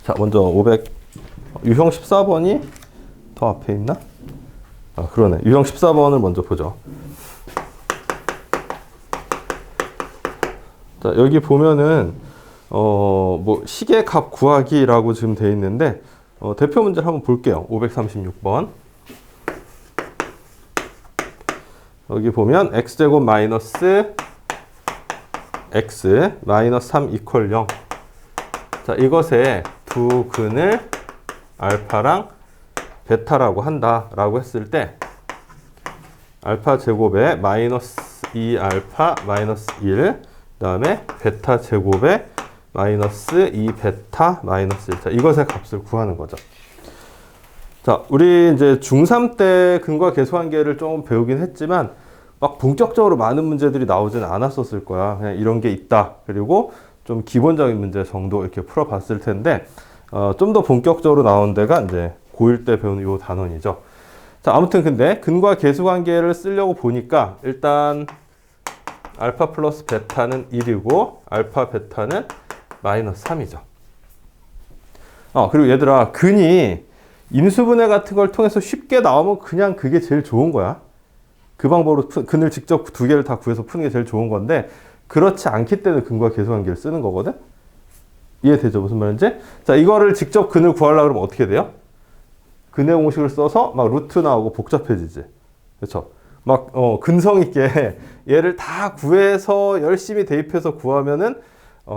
자, 먼저 500 유형 14번이 더 앞에 있나? 아, 그러네. 유형 14번을 먼저 보죠. 자, 여기 보면은 뭐 시계 값 구하기라고 지금 돼 있는데 대표 문제를 한번 볼게요. 536번. 여기 보면 x제곱 마이너스 x 마이너스 3 이퀄 0. 자, 이것의 두 근을 알파랑 베타라고 한다라고 했을 때 알파 제곱에 마이너스 2알파 마이너스 1, 그 다음에 베타 제곱에 마이너스 2베타 마이너스 1. 자, 이것의 값을 구하는 거죠. 자, 우리 이제 중3 때 근과 계수관계를 좀 배우긴 했지만 막 본격적으로 많은 문제들이 나오지는 않았었을 거야. 그냥 이런 게 있다. 그리고 좀 기본적인 문제 정도 이렇게 풀어봤을 텐데 좀 더 본격적으로 나온 데가 이제 고1 때 배우는 요 단원이죠. 자, 아무튼 근데 근과 계수관계를 쓰려고 보니까 일단 알파 플러스 베타는 1이고 알파 베타는 마이너스 3이죠. 그리고 얘들아, 근이 인수분해 같은 걸 통해서 쉽게 나오면 그냥 그게 제일 좋은 거야. 그 방법으로 근을 직접 두 개를 다 구해서 푸는 게 제일 좋은 건데 그렇지 않기 때문에 근과 계수관계를 쓰는 거거든. 이해되죠? 무슨 말인지? 자, 이거를 직접 근을 구하려고 그러면 어떻게 돼요? 근의 공식을 써서 막 루트 나오고 복잡해지지. 그렇죠? 막 근성 있게 얘를 다 구해서 열심히 대입해서 구하면은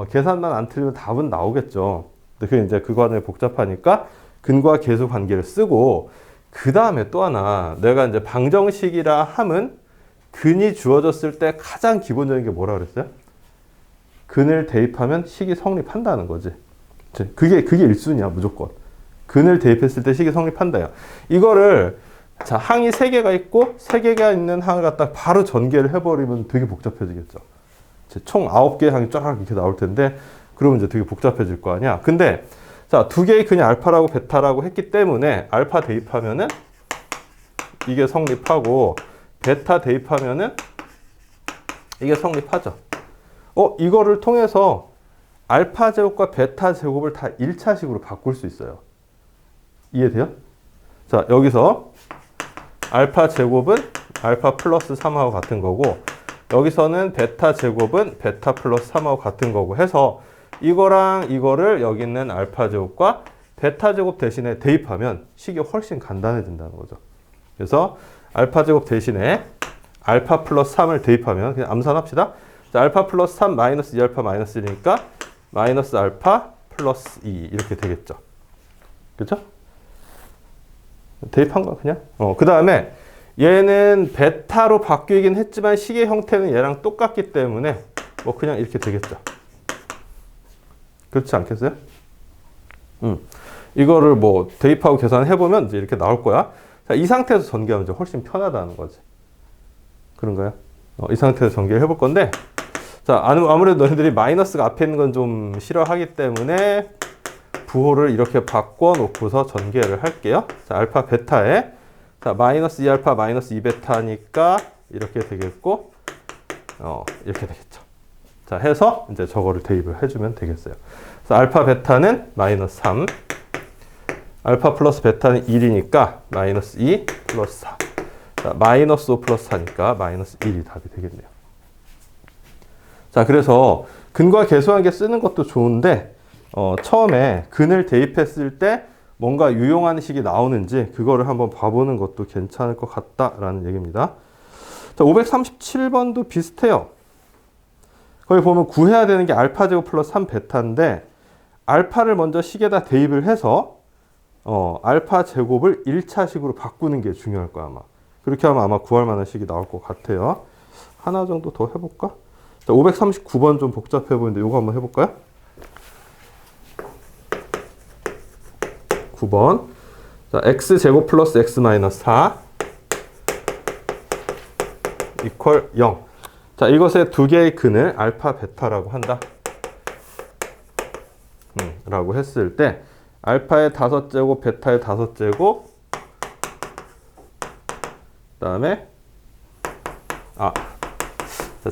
계산만 안 틀리면 답은 나오겠죠. 근데 이제 그거는 복잡하니까 근과 계수 관계를 쓰고, 그 다음에 또 하나, 내가 이제 방정식이라 함은 근이 주어졌을 때 가장 기본적인 게 뭐라 그랬어요? 근을 대입하면 식이 성립한다는 거지. 그게 1순위야, 무조건. 근을 대입했을 때 식이 성립한다요. 이거를, 자, 항이 3개가 있고, 3개가 있는 항을 갖다 바로 전개를 해버리면 되게 복잡해지겠죠. 총 9개의 항이 쫙 이렇게 나올 텐데, 그러면 이제 되게 복잡해질 거 아니야. 근데, 자, 두 개의 근이 알파라고 베타라고 했기 때문에, 알파 대입하면은, 이게 성립하고, 베타 대입하면은, 이게 성립하죠. 이거를 통해서, 알파 제곱과 베타 제곱을 다 1차식으로 바꿀 수 있어요. 이해돼요? 자, 여기서, 알파 제곱은 알파 플러스 3하고 같은 거고, 여기서는 베타 제곱은 베타 플러스 3하고 같은 거고 해서 이거랑 이거를 여기 있는 알파 제곱과 베타 제곱 대신에 대입하면 식이 훨씬 간단해진다는 거죠. 그래서 알파 제곱 대신에 알파 플러스 3을 대입하면 그냥 암산합시다. 자, 알파 플러스 3 마이너스 2알파 마이너스 1이니까 마이너스 알파 플러스 2 이렇게 되겠죠. 그렇죠? 대입한 거야 그냥. 그 다음에 얘는 베타로 바뀌긴 했지만 식의 형태는 얘랑 똑같기 때문에 뭐 그냥 이렇게 되겠죠. 그렇지 않겠어요? 이거를 뭐 대입하고 계산해보면 이제 이렇게 나올 거야. 자, 이 상태에서 전개하면 이제 훨씬 편하다는 거지. 그런가요? 이 상태에서 전개를 해볼 건데, 자, 아무래도 너희들이 마이너스가 앞에 있는 건 좀 싫어하기 때문에 부호를 이렇게 바꿔놓고서 전개를 할게요. 자, 알파 베타에 자, 마이너스 2알파 마이너스 2베타니까 이렇게 되겠고, 이렇게 되겠죠. 자, 해서 이제 저거를 대입을 해주면 되겠어요. 그래서 알파 베타는 마이너스 3, 알파 플러스 베타는 1이니까 마이너스 2 플러스 4. 자, 마이너스 5 플러스 4니까 마이너스 1이 답이 되겠네요. 자, 그래서 근과 계수관계 쓰는 것도 좋은데, 처음에 근을 대입했을 때 뭔가 유용한 식이 나오는지 그거를 한번 봐보는 것도 괜찮을 것 같다라는 얘기입니다. 자, 537번도 비슷해요. 거기 보면 구해야 되는 게 알파 제곱 플러스 3베타인데 알파를 먼저 식에다 대입을 해서 알파 제곱을 1차식으로 바꾸는 게 중요할 거야 아마. 그렇게 하면 아마 구할 만한 식이 나올 것 같아요. 하나 정도 더 해볼까? 자, 539번 좀 복잡해 보이는데 이거 한번 해볼까요? 9번. 자, x제곱 플러스 x 마이너스 4 이퀄 0. 자, 이것의 두 개의 근을 알파 베타라고 한다. 라고 했을 때 알파의 5제곱 베타의 5제곱 그 다음에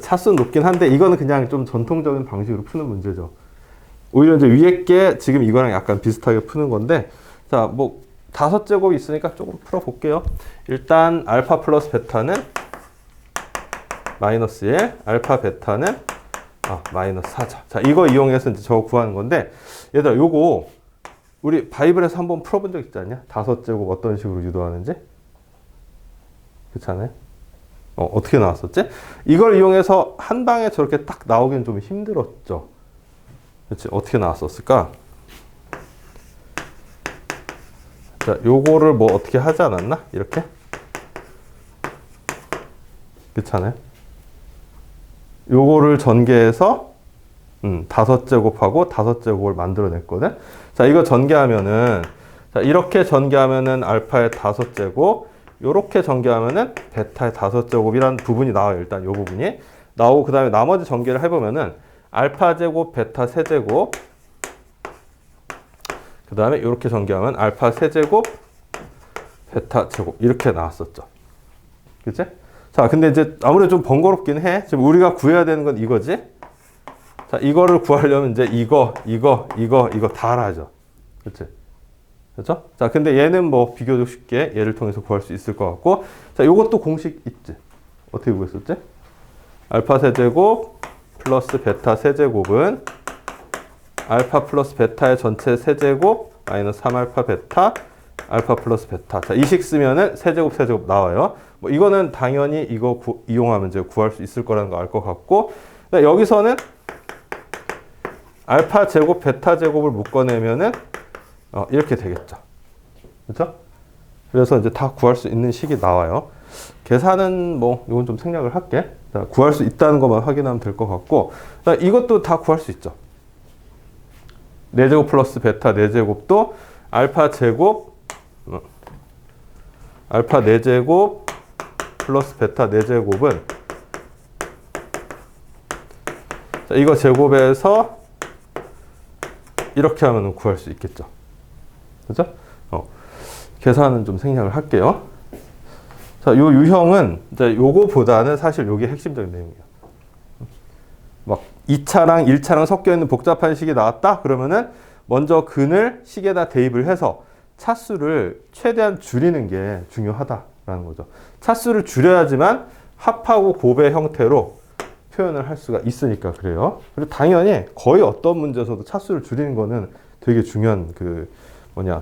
차수는 높긴 한데 이거는 그냥 좀 전통적인 방식으로 푸는 문제죠. 오히려 이제 위에 게 지금 이거랑 약간 비슷하게 푸는 건데, 자, 뭐 5제곱이 있으니까 조금 풀어볼게요. 일단 알파 플러스 베타는 마이너스 1, 알파 베타는 마이너스 4죠. 자, 이거 이용해서 이제 저거 구하는 건데, 얘들아, 요거 우리 바이블에서 한번 풀어본 적 있지 않냐? 5제곱 어떤 식으로 유도하는지? 그렇지 않아요? 어떻게 나왔었지? 이걸 이용해서 한 방에 저렇게 딱 나오기는 좀 힘들었죠. 그렇지? 어떻게 나왔었을까? 자, 요거를 뭐 어떻게 하지 않았나? 이렇게? 그렇지 않아요? 요거를 전개해서 5제곱하고 5제곱을 만들어냈거든. 자, 이거 전개하면은, 자, 이렇게 전개하면은 알파의 5제곱, 요렇게 전개하면은 베타의 5제곱이라는 부분이 나와요. 일단 요 부분이 나오고, 그 다음에 나머지 전개를 해보면은 알파 제곱, 베타 세제곱, 그 다음에 이렇게 전개하면 알파 세제곱, 베타 제곱 이렇게 나왔었죠. 그치? 자, 근데 이제 아무래도 좀 번거롭긴 해. 지금 우리가 구해야 되는 건 이거지. 자, 이거를 구하려면 이제 이거 다 알아야죠. 그치? 그렇죠? 자, 근데 얘는 뭐 비교적 쉽게 얘를 통해서 구할 수 있을 것 같고, 자, 요것도 공식 있지. 어떻게 구했었지? 알파 세제곱 플러스 베타 세제곱은 알파 플러스 베타의 전체 세제곱 마이너스 3알파 베타 알파 플러스 베타. 자, 이 식 쓰면은 세제곱 나와요. 뭐 이거는 당연히 이거 이용하면 이제 구할 수 있을 거라는 거 알 것 같고, 여기서는 알파 제곱 베타 제곱을 묶어내면은 이렇게 되겠죠. 그렇죠? 그래서 이제 다 구할 수 있는 식이 나와요. 계산은 뭐 이건 좀 생략을 할게. 자, 구할 수 있다는 것만 확인하면 될 것 같고, 이것도 다 구할 수 있죠. 4제곱 플러스 베타 4제곱도 알파 제곱 알파 4제곱 플러스 베타 4제곱은 자, 이거 제곱해서 이렇게 하면 구할 수 있겠죠. 그죠? 계산은 좀 생략을 할게요. 자, 요 유형은 이제 요거보다는 사실 요게 핵심적인 내용이에요. 막 2차랑 1차랑 섞여 있는 복잡한 식이 나왔다? 그러면은 먼저 근을 식에다 대입을 해서 차수를 최대한 줄이는 게 중요하다라는 거죠. 차수를 줄여야지만 합하고 곱의 형태로 표현을 할 수가 있으니까 그래요. 그리고 당연히 거의 어떤 문제에서도 차수를 줄이는 거는 되게 중요한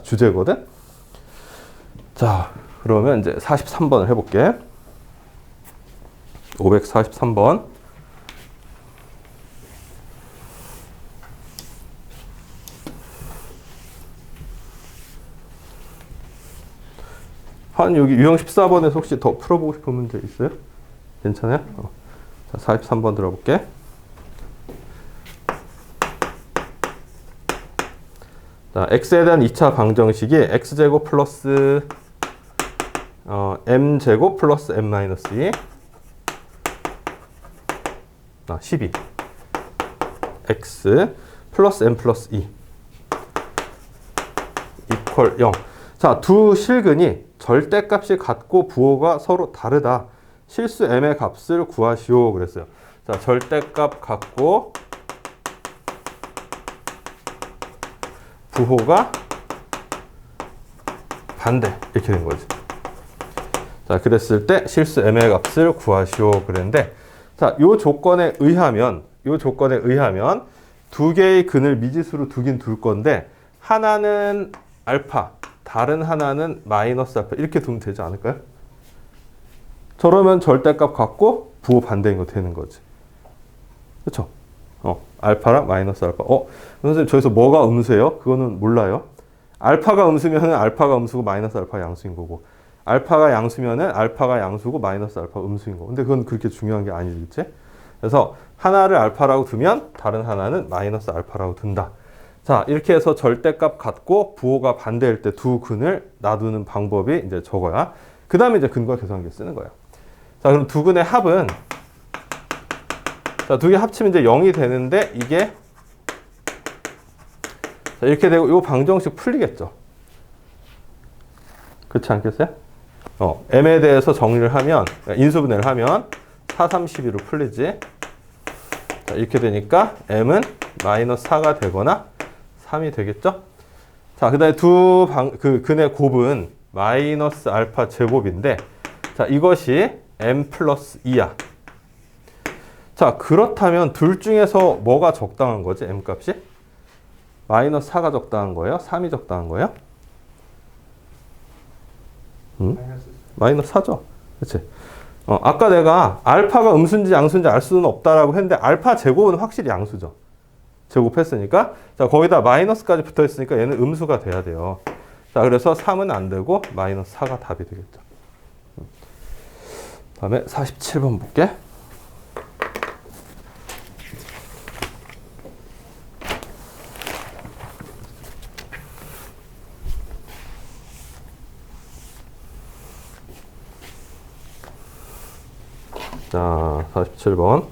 주제거든. 자, 그러면 이제 43번을 해볼게. 543번. 여기 유형 14번에서 혹시 더 풀어보고 싶은 문제 있어요? 괜찮아요? 자, 43번 들어볼게. 자, x에 대한 2차 방정식이 x제곱 플러스 m제곱 플러스 m-2 12 x 플러스 m 플러스 2 이퀄 0. 자, 두 실근이 절대값이 같고 부호가 서로 다르다. 실수 m의 값을 구하시오 그랬어요. 자, 절대값 같고 부호가 반대 이렇게 된 거지. 자, 그랬을 때 실수 m의 값을 구하시오 그랬는데, 자, 요 조건에 의하면 두 개의 근을 미지수로 두긴 둘 건데 하나는 알파, 다른 하나는 마이너스 알파 이렇게 두면 되지 않을까요? 저러면 절대값 같고 부호 반대인 거 되는 거지. 그렇죠? 알파랑 마이너스 알파. 선생님 저기서 뭐가 음수예요? 그거는 몰라요. 알파가 음수면은 알파가 음수고 마이너스 알파가 양수인 거고, 알파가 양수면은 알파가 양수고 마이너스 알파가 음수인 거고. 근데 그건 그렇게 중요한 게 아니겠지? 그래서 하나를 알파라고 두면 다른 하나는 마이너스 알파라고 둔다. 자, 이렇게 해서 절대값 같고 부호가 반대일 때 두 근을 놔두는 방법이 이제 저거야. 그 다음에 이제 근과 계산기 쓰는 거야. 자, 그럼 두 근의 합은, 자, 두 개 합치면 이제 0이 되는데 이게 자, 이렇게 되고 이 방정식 풀리겠죠. 그렇지 않겠어요? m에 대해서 정리를 하면, 인수분해를 하면 4, 3, 12로 풀리지. 자, 이렇게 되니까 m은 마이너스 4가 되거나 3이 되겠죠? 자, 그 다음에 근의 곱은 마이너스 알파 제곱인데, 자, 이것이 m 플러스 2야. 자, 그렇다면 둘 중에서 뭐가 적당한 거지, m 값이? 마이너스 4가 적당한 거예요? 3이 적당한 거예요? 마이너스 4죠? 그치? 아까 내가 알파가 음수인지 양수인지 알 수는 없다라고 했는데, 알파 제곱은 확실히 양수죠. 제곱했으니까. 자, 거기다 마이너스까지 붙어 있으니까 얘는 음수가 돼야 돼요. 자, 그래서 3은 안 되고, 마이너스 4가 답이 되겠죠. 다음에 47번 볼게. 자, 47번.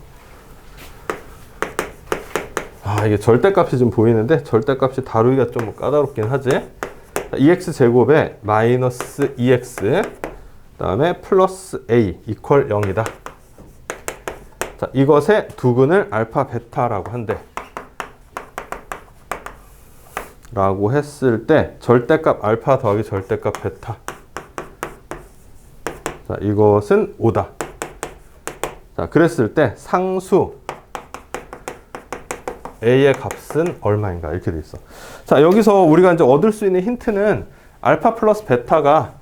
이게 절대값이 좀 보이는데 절대값이 다루기가 좀 까다롭긴 하지. 2x 제곱에 마이너스 2x 그다음에 플러스 a 이퀄 0이다. 자, 이것의 두근을 알파 베타라고 한대. 라고 했을 때 절대값 알파 더하기 절대값 베타. 자, 이것은 5다. 자, 그랬을 때 상수 a의 값은 얼마인가 이렇게 돼 있어. 자, 여기서 우리가 이제 얻을 수 있는 힌트는 알파 플러스 베타가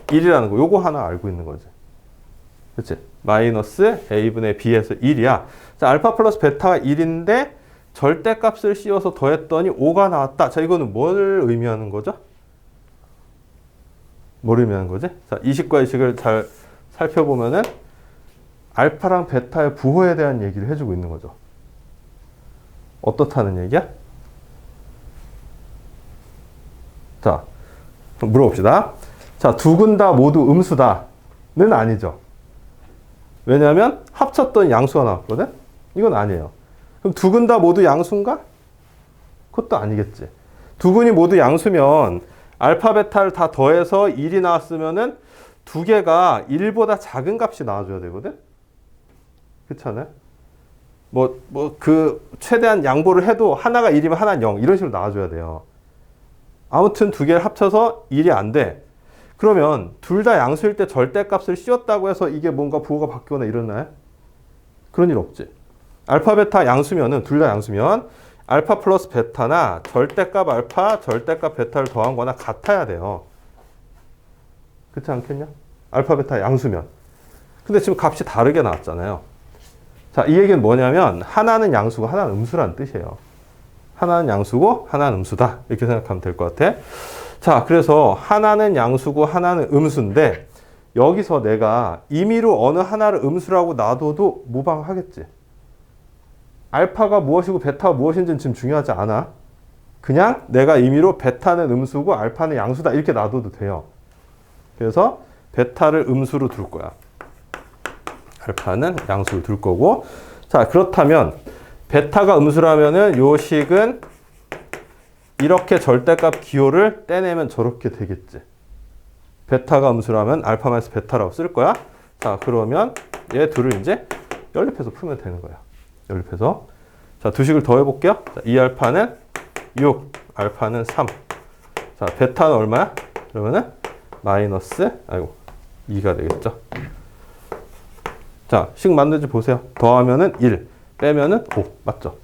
1이라는 거. 요거 하나 알고 있는 거지. 그치? 마이너스 a분의 b에서 1이야. 자, 알파 플러스 베타가 1인데 절대값을 씌워서 더했더니 5가 나왔다. 자, 이거는 뭘 의미하는 거죠? 뭘 의미하는 거지? 자, 이식과 이식을 잘 살펴보면은 알파랑 베타의 부호에 대한 얘기를 해주고 있는 거죠. 어떻다는 얘기야? 자, 물어봅시다. 자, 두 근 다 모두 음수다는 아니죠. 왜냐하면 합쳤던 양수가 나왔거든? 이건 아니에요. 그럼 두 근 다 모두 양수인가? 그것도 아니겠지. 두 근이 모두 양수면 알파, 베타를 다 더해서 1이 나왔으면은 두 개가 1보다 작은 값이 나와줘야 되거든? 그렇잖아요? 최대한 양보를 해도 하나가 1이면 하나는 0 이런 식으로 나와줘야 돼요. 아무튼 두 개를 합쳐서 1이 안 돼. 그러면 둘 다 양수일 때 절대값을 씌웠다고 해서 이게 뭔가 부호가 바뀌거나 이러나요? 그런 일 없지. 알파, 베타 양수면은 둘 다 양수면 알파 플러스 베타나 절대값 알파, 절대값 베타를 더한 거나 같아야 돼요. 그렇지 않겠냐? 알파, 베타 양수면. 근데 지금 값이 다르게 나왔잖아요. 자, 이 얘기는 뭐냐면 하나는 양수고 하나는 음수라는 뜻이에요. 하나는 양수고 하나는 음수다. 이렇게 생각하면 될 것 같아. 자, 그래서 하나는 양수고 하나는 음수인데 여기서 내가 임의로 어느 하나를 음수라고 놔둬도 무방하겠지. 알파가 무엇이고 베타가 무엇인지는 지금 중요하지 않아. 그냥 내가 임의로 베타는 음수고 알파는 양수다 이렇게 놔둬도 돼요. 그래서 베타를 음수로 둘 거야. 알파는 양수를 둘 거고. 자, 그렇다면 베타가 음수라면은 요 식은 이렇게 절대값 기호를 떼내면 저렇게 되겠지. 베타가 음수라면 알파 마이너스 베타라고 쓸 거야. 자, 그러면 얘 둘을 이제 연립해서 풀면 되는 거야. 연립해서. 자, 두 식을 더해 볼게요. 자, 2알파는 6, 알파는 3. 자, 베타는 얼마야? 그러면은 마이너스 2가 되겠죠. 자, 식 만든지 보세요. 더하면은 1, 빼면은 5. 맞죠?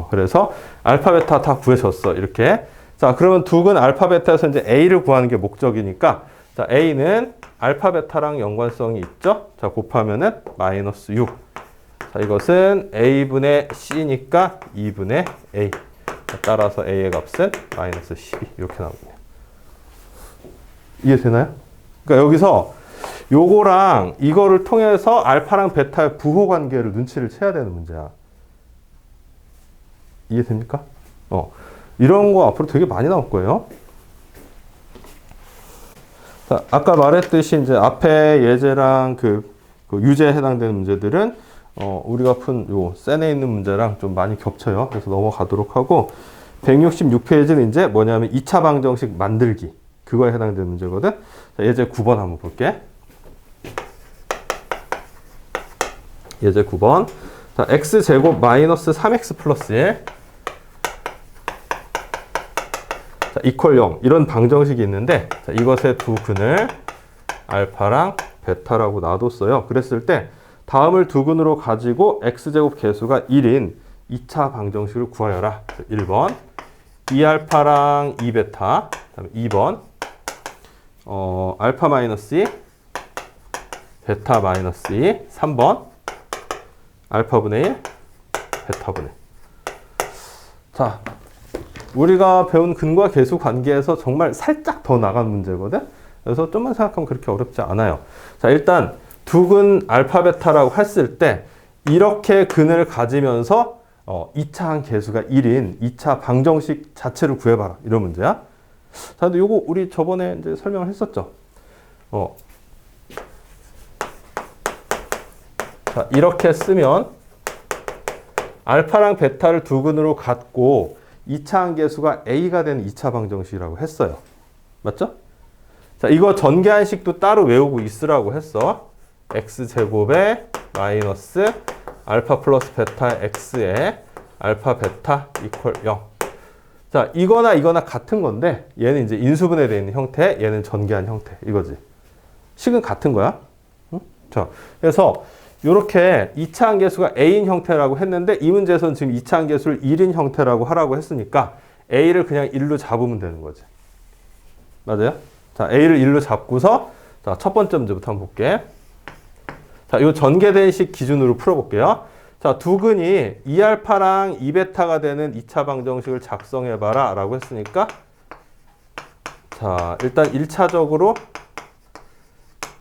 그래서 알파, 베타 다 구해졌어. 이렇게. 자, 그러면 두 근 알파, 베타에서 이제 A를 구하는 게 목적이니까, 자, A는 알파, 베타랑 연관성이 있죠? 자, 곱하면은 마이너스 6. 자, 이것은 A분의 C니까 2분의 A. 자, 따라서 A의 값은 마이너스 12. 이렇게 나오네요. 이해되나요? 그러니까 여기서 요거랑 이거를 통해서 알파랑 베타의 부호 관계를 눈치를 채야 되는 문제야. 이해됩니까? 이런 거 앞으로 되게 많이 나올 거예요. 자, 아까 말했듯이 이제 앞에 예제랑 그 유제에 해당되는 문제들은 우리가 푼 요 센에 있는 문제랑 좀 많이 겹쳐요. 그래서 넘어가도록 하고 166페이지는 이제 뭐냐면 2차 방정식 만들기. 그거에 해당되는 문제거든. 자, 예제 9번 한번 볼게. 예제 9번. 자, x제곱 마이너스 3x 플러스 1. 자, 이퀄 0 이런 방정식이 있는데 자, 이것의 두 근을 알파랑 베타라고 놔뒀어요. 그랬을 때 다음을 두 근으로 가지고 x제곱 계수가 1인 2차 방정식을 구하여라. 1번 2알파랑 2베타, 그다음에 2번 알파 마이너스 2, 베타 마이너스 2, 3번 알파분의 1, 베타분의 1. 자, 우리가 배운 근과 계수 관계에서 정말 살짝 더 나간 문제거든? 그래서 좀만 생각하면 그렇게 어렵지 않아요. 자, 일단 두 근 알파 베타라고 했을 때 이렇게 근을 가지면서 2차 계수가 1인 2차 방정식 자체를 구해봐라. 이런 문제야. 자, 근데 요거 우리 저번에 이제 설명을 했었죠. 자, 이렇게 쓰면 알파랑 베타를 두 근으로 갖고 2차 함계수가 a가 되는 2차 방정식이라고 했어요. 맞죠? 자, 이거 전개한식도 따로 외우고 있으라고 했어. x제곱에 마이너스 알파 플러스 베타 x에 알파 베타 이퀄 0. 자, 이거나 같은 건데 얘는 이제 인수분해 되어 있는 형태, 얘는 전개한 형태. 이거지. 식은 같은 거야. 응? 자, 그래서 이렇게 2차 함계수가 a인 형태라고 했는데 이 문제에서는 지금 2차 함계수를 1인 형태라고 하라고 했으니까 a를 그냥 1로 잡으면 되는 거지. 맞아요? 자, a를 1로 잡고서 자, 첫 번째 문제부터 한번 볼게. 자, 이 전개된 식 기준으로 풀어볼게요. 자, 두 근이 2알파랑 2베타가 되는 2차 방정식을 작성해봐라 라고 했으니까 자, 일단 1차적으로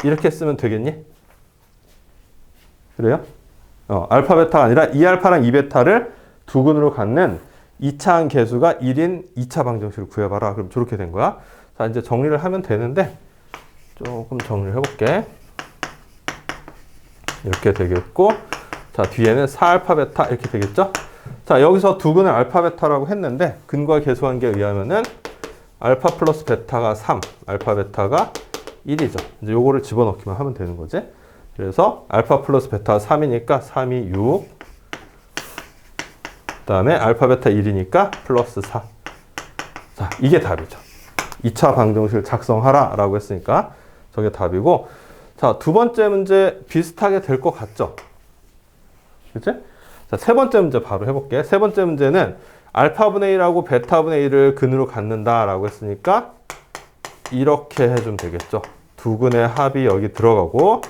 이렇게 쓰면 되겠니? 그래요? 알파 베타가 아니라 2알파랑 2베타를 두 근으로 갖는 2차 계수가 1인 2차 방정식을 구해봐라. 그럼 저렇게 된 거야. 자, 이제 정리를 하면 되는데 조금 정리를 해볼게. 이렇게 되겠고 자, 뒤에는 4알파 베타 이렇게 되겠죠? 자, 여기서 두 근을 알파 베타라고 했는데 근과 계수관계에 의하면은 알파 플러스 베타가 3, 알파 베타가 1이죠. 이제 요거를 집어넣기만 하면 되는 거지. 그래서 알파 플러스 베타가 3이니까 3이 6. 그 다음에 알파 베타 1이니까 플러스 4. 자, 이게 답이죠. 2차 방정식을 작성하라 라고 했으니까 저게 답이고 자, 두 번째 문제 비슷하게 될 것 같죠? 그치? 자, 세 번째 문제 바로 해볼게. 세 번째 문제는 알파분의 1하고 베타분의 1을 근으로 갖는다 라고 했으니까 이렇게 해주면 되겠죠. 두 근의 합이 여기 들어가고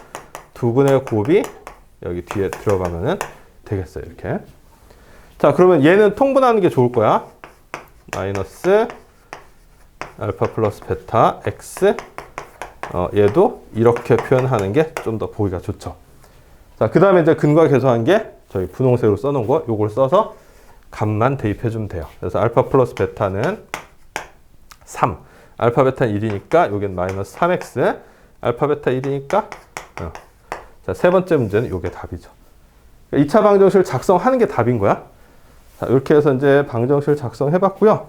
두 근의 곱이 여기 뒤에 들어가면 되겠어요. 이렇게. 자, 그러면 얘는 통분하는 게 좋을 거야. 마이너스 알파 플러스 베타 x 얘도 이렇게 표현하는 게 좀 더 보기가 좋죠. 자, 그 다음에 이제 근과 계수한 게 저희 분홍색으로 써놓은 거 요걸 써서 값만 대입해 주면 돼요. 그래서 알파 플러스 베타는 3, 알파 베타는 1이니까 여긴 마이너스 3x, 알파 베타 1이니까 자, 세 번째 문제는 요게 답이죠. 2차 방정식을 작성하는 게 답인 거야. 자, 이렇게 해서 이제 방정식을 작성해 봤고요.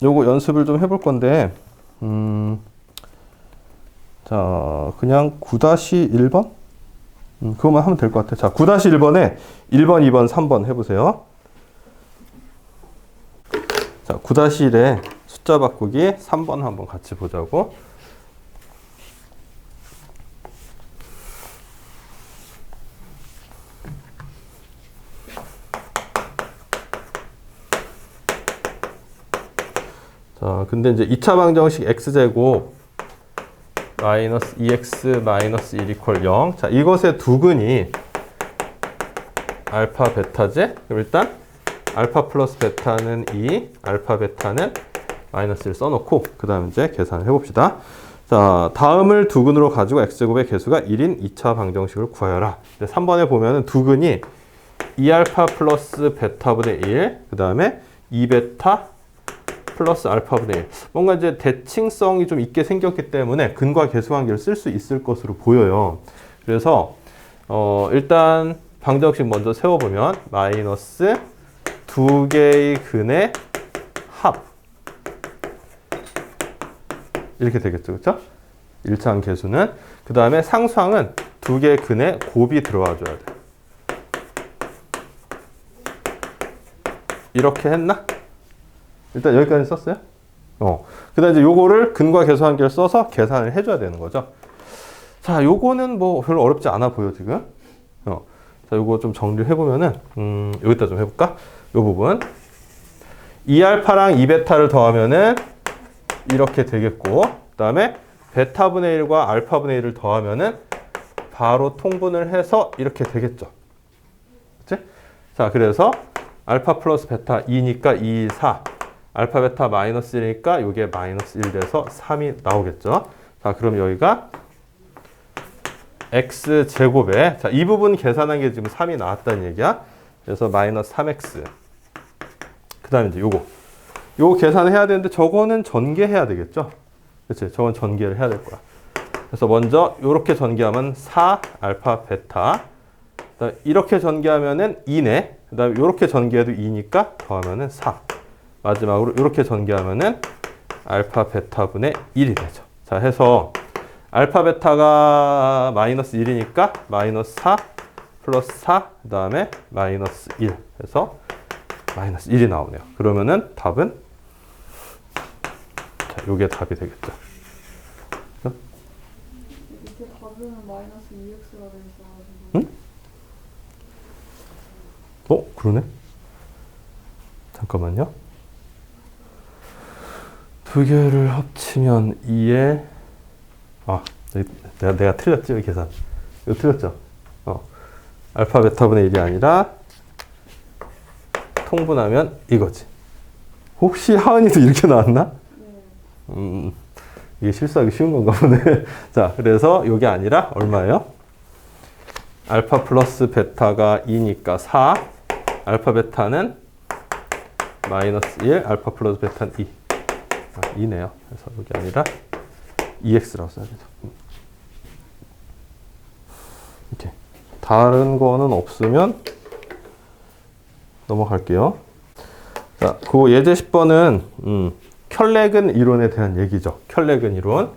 요거 연습을 좀 해볼 건데 자, 그냥 9-1번? 그것만 하면 될 것 같아요. 자, 9-1번에 1번, 2번, 3번 해보세요. 자, 9-1에 숫자 바꾸기 3번 한번 같이 보자고. 자, 근데 이제 2차 방정식 x제곱 마이너스 2x 마이너스 1 이퀄 0. 자, 이것의 두 근이 알파 베타제. 그럼 일단 알파 플러스 베타는 2, 알파 베타는 마이너스 1 써놓고 그 다음 이제 계산을 해봅시다. 자, 다음을 두 근으로 가지고 x제곱의 계수가 1인 2차 방정식을 구하여라. 3번에 보면은 두 근이 2알파 플러스 베타분의 1, 그 다음에 2베타 플러스 알파분의 1. 뭔가 이제 대칭성이 좀 있게 생겼기 때문에 근과 계수 관계를 쓸 수 있을 것으로 보여요. 그래서 일단 방정식 먼저 세워보면 마이너스 두 개의 근의 합 이렇게 되겠죠. 그렇죠? 1차 계수는 그 다음에 상수항은 두 개의 근의 곱이 들어와 줘야 돼. 이렇게 했나? 일단 여기까지 썼어요? 그 다음에 이제 요거를 근과 계수관계를 써서 계산을 해줘야 되는 거죠. 자, 요거는 뭐 별로 어렵지 않아 보여, 지금. 자, 요거 좀 정리를 해보면은, 여기다 좀 해볼까? 요 부분. 2알파랑 2베타를 더하면은 이렇게 되겠고, 그 다음에 베타분의 1과 알파분의 1을 더하면은 바로 통분을 해서 이렇게 되겠죠. 그치? 자, 그래서 알파 플러스 베타 2니까 2, 4. 알파 베타 마이너스 1이니까 이게 마이너스 1 돼서 3이 나오겠죠. 자, 그럼 여기가 x제곱에, 자, 이 부분 계산한 게 지금 3이 나왔다는 얘기야. 그래서 마이너스 3x. 그 다음에 이제 요거 계산을 해야 되는데 저거는 전개해야 되겠죠. 그치? 저건 전개를 해야 될 거야. 그래서 먼저 요렇게 전개하면 4 알파 베타. 이렇게 전개하면은 2네. 그 다음에 요렇게 전개해도 2니까 더하면은 4. 마지막으로 이렇게 전개하면은 알파 베타분의 1이 되죠. 자, 해서 알파 베타가 마이너스 1이니까 마이너스 4 플러스 4, 그 다음에 마이너스 1 해서 마이너스 1이 나오네요. 그러면은 답은, 자, 요게 답이 되겠죠. 밑에 답은 마이너스 2x가 되어있어가지고. 응? 그러네? 잠깐만요. 두 개를 합치면 2에, 내가 틀렸지, 이 계산. 이거 틀렸죠? 알파 베타분의 1이 아니라 통분하면 이거지. 혹시 하은이도 이렇게 나왔나? 네. 이게 실수하기 쉬운 건가 보네. 자, 그래서 이게 아니라 얼마예요? 알파 플러스 베타가 2니까 4. 알파 베타는 마이너스 1, 알파 플러스 베타는 2. 2네요. 그래서 이게 아니라 2x라고 써야 되죠. 이렇게. 다른 거는 없으면 넘어갈게요. 자, 그 예제 10번은 켤레근 이론에 대한 얘기죠. 켤레근 이론.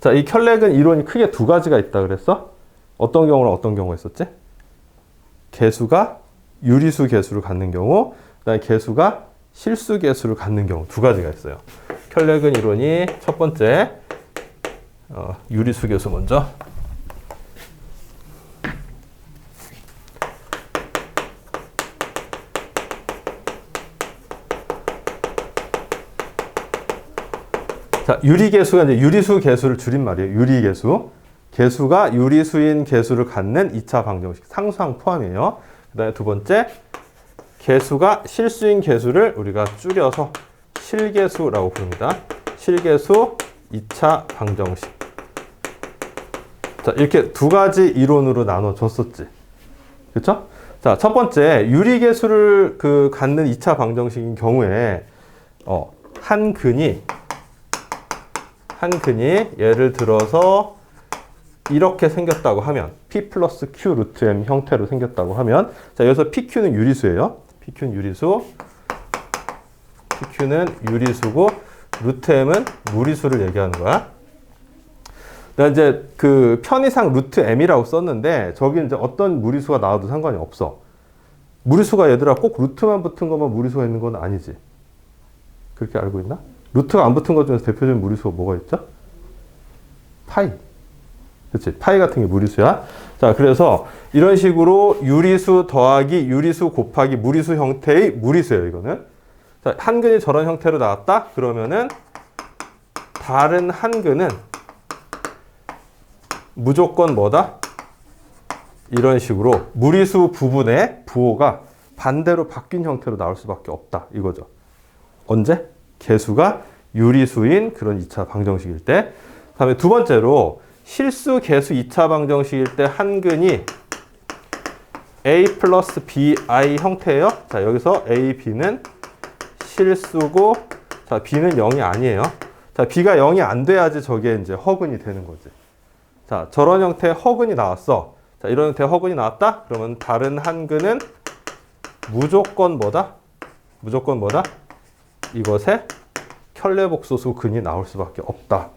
자, 이 켤레근 이론이 크게 두 가지가 있다 그랬어? 어떤 경우랑 어떤 경우가 있었지? 개수가 유리수 개수를 갖는 경우, 그다음에 개수가 실수 개수를 갖는 경우 두 가지가 있어요. 켤레근 이론이 첫 번째, 유리수 개수 먼저. 자, 유리개수가 이제 유리수 개수를 줄인 말이에요. 유리개수. 개수가 유리수인 개수를 갖는 2차 방정식. 상수항 포함이에요. 그 다음에 두 번째, 개수가 실수인 개수를 우리가 줄여서 실개수라고 부릅니다. 실개수 2차 방정식. 자, 이렇게 두 가지 이론으로 나눠줬었지. 그쵸? 자, 첫 번째, 유리개수를 갖는 2차 방정식인 경우에, 한 근이 예를 들어서 이렇게 생겼다고 하면 P 플러스 Q 루트 M 형태로 생겼다고 하면, 자, 여기서 PQ는 유리수예요. PQ는 유리수. PQ는 유리수고 루트 M은 무리수를 얘기하는 거야. 내가 이제 그 편의상 루트 M이라고 썼는데 저기 이제 어떤 무리수가 나와도 상관이 없어. 무리수가 얘들아 꼭 루트만 붙은 것만 무리수가 있는 건 아니지. 그렇게 알고 있나? 루트가 안 붙은 것 중에서 대표적인 무리수가 뭐가 있죠? 파이. 그렇지? 파이 같은 게 무리수야. 자, 그래서 이런 식으로 유리수 더하기 유리수 곱하기 무리수 형태의 무리수예요, 이거는. 자, 한 근이 저런 형태로 나왔다? 그러면은 다른 한 근은 무조건 뭐다? 이런 식으로 무리수 부분의 부호가 반대로 바뀐 형태로 나올 수밖에 없다, 이거죠. 언제? 개수가 유리수인 그런 2차 방정식일 때. 다음에 두 번째로 실수 개수 2차 방정식일 때 한 근이 A 플러스 BI 형태예요. 자, 여기서 A, B는 실수고, 자, B는 0이 아니에요. 자, B가 0이 안 돼야지 저게 이제 허근이 되는 거지. 자, 저런 형태의 허근이 나왔어. 자, 이런 형태의 허근이 나왔다? 그러면 다른 한 근은 무조건 뭐다? 무조건 뭐다? 이것에 켤레복소수 근이 나올 수밖에 없다.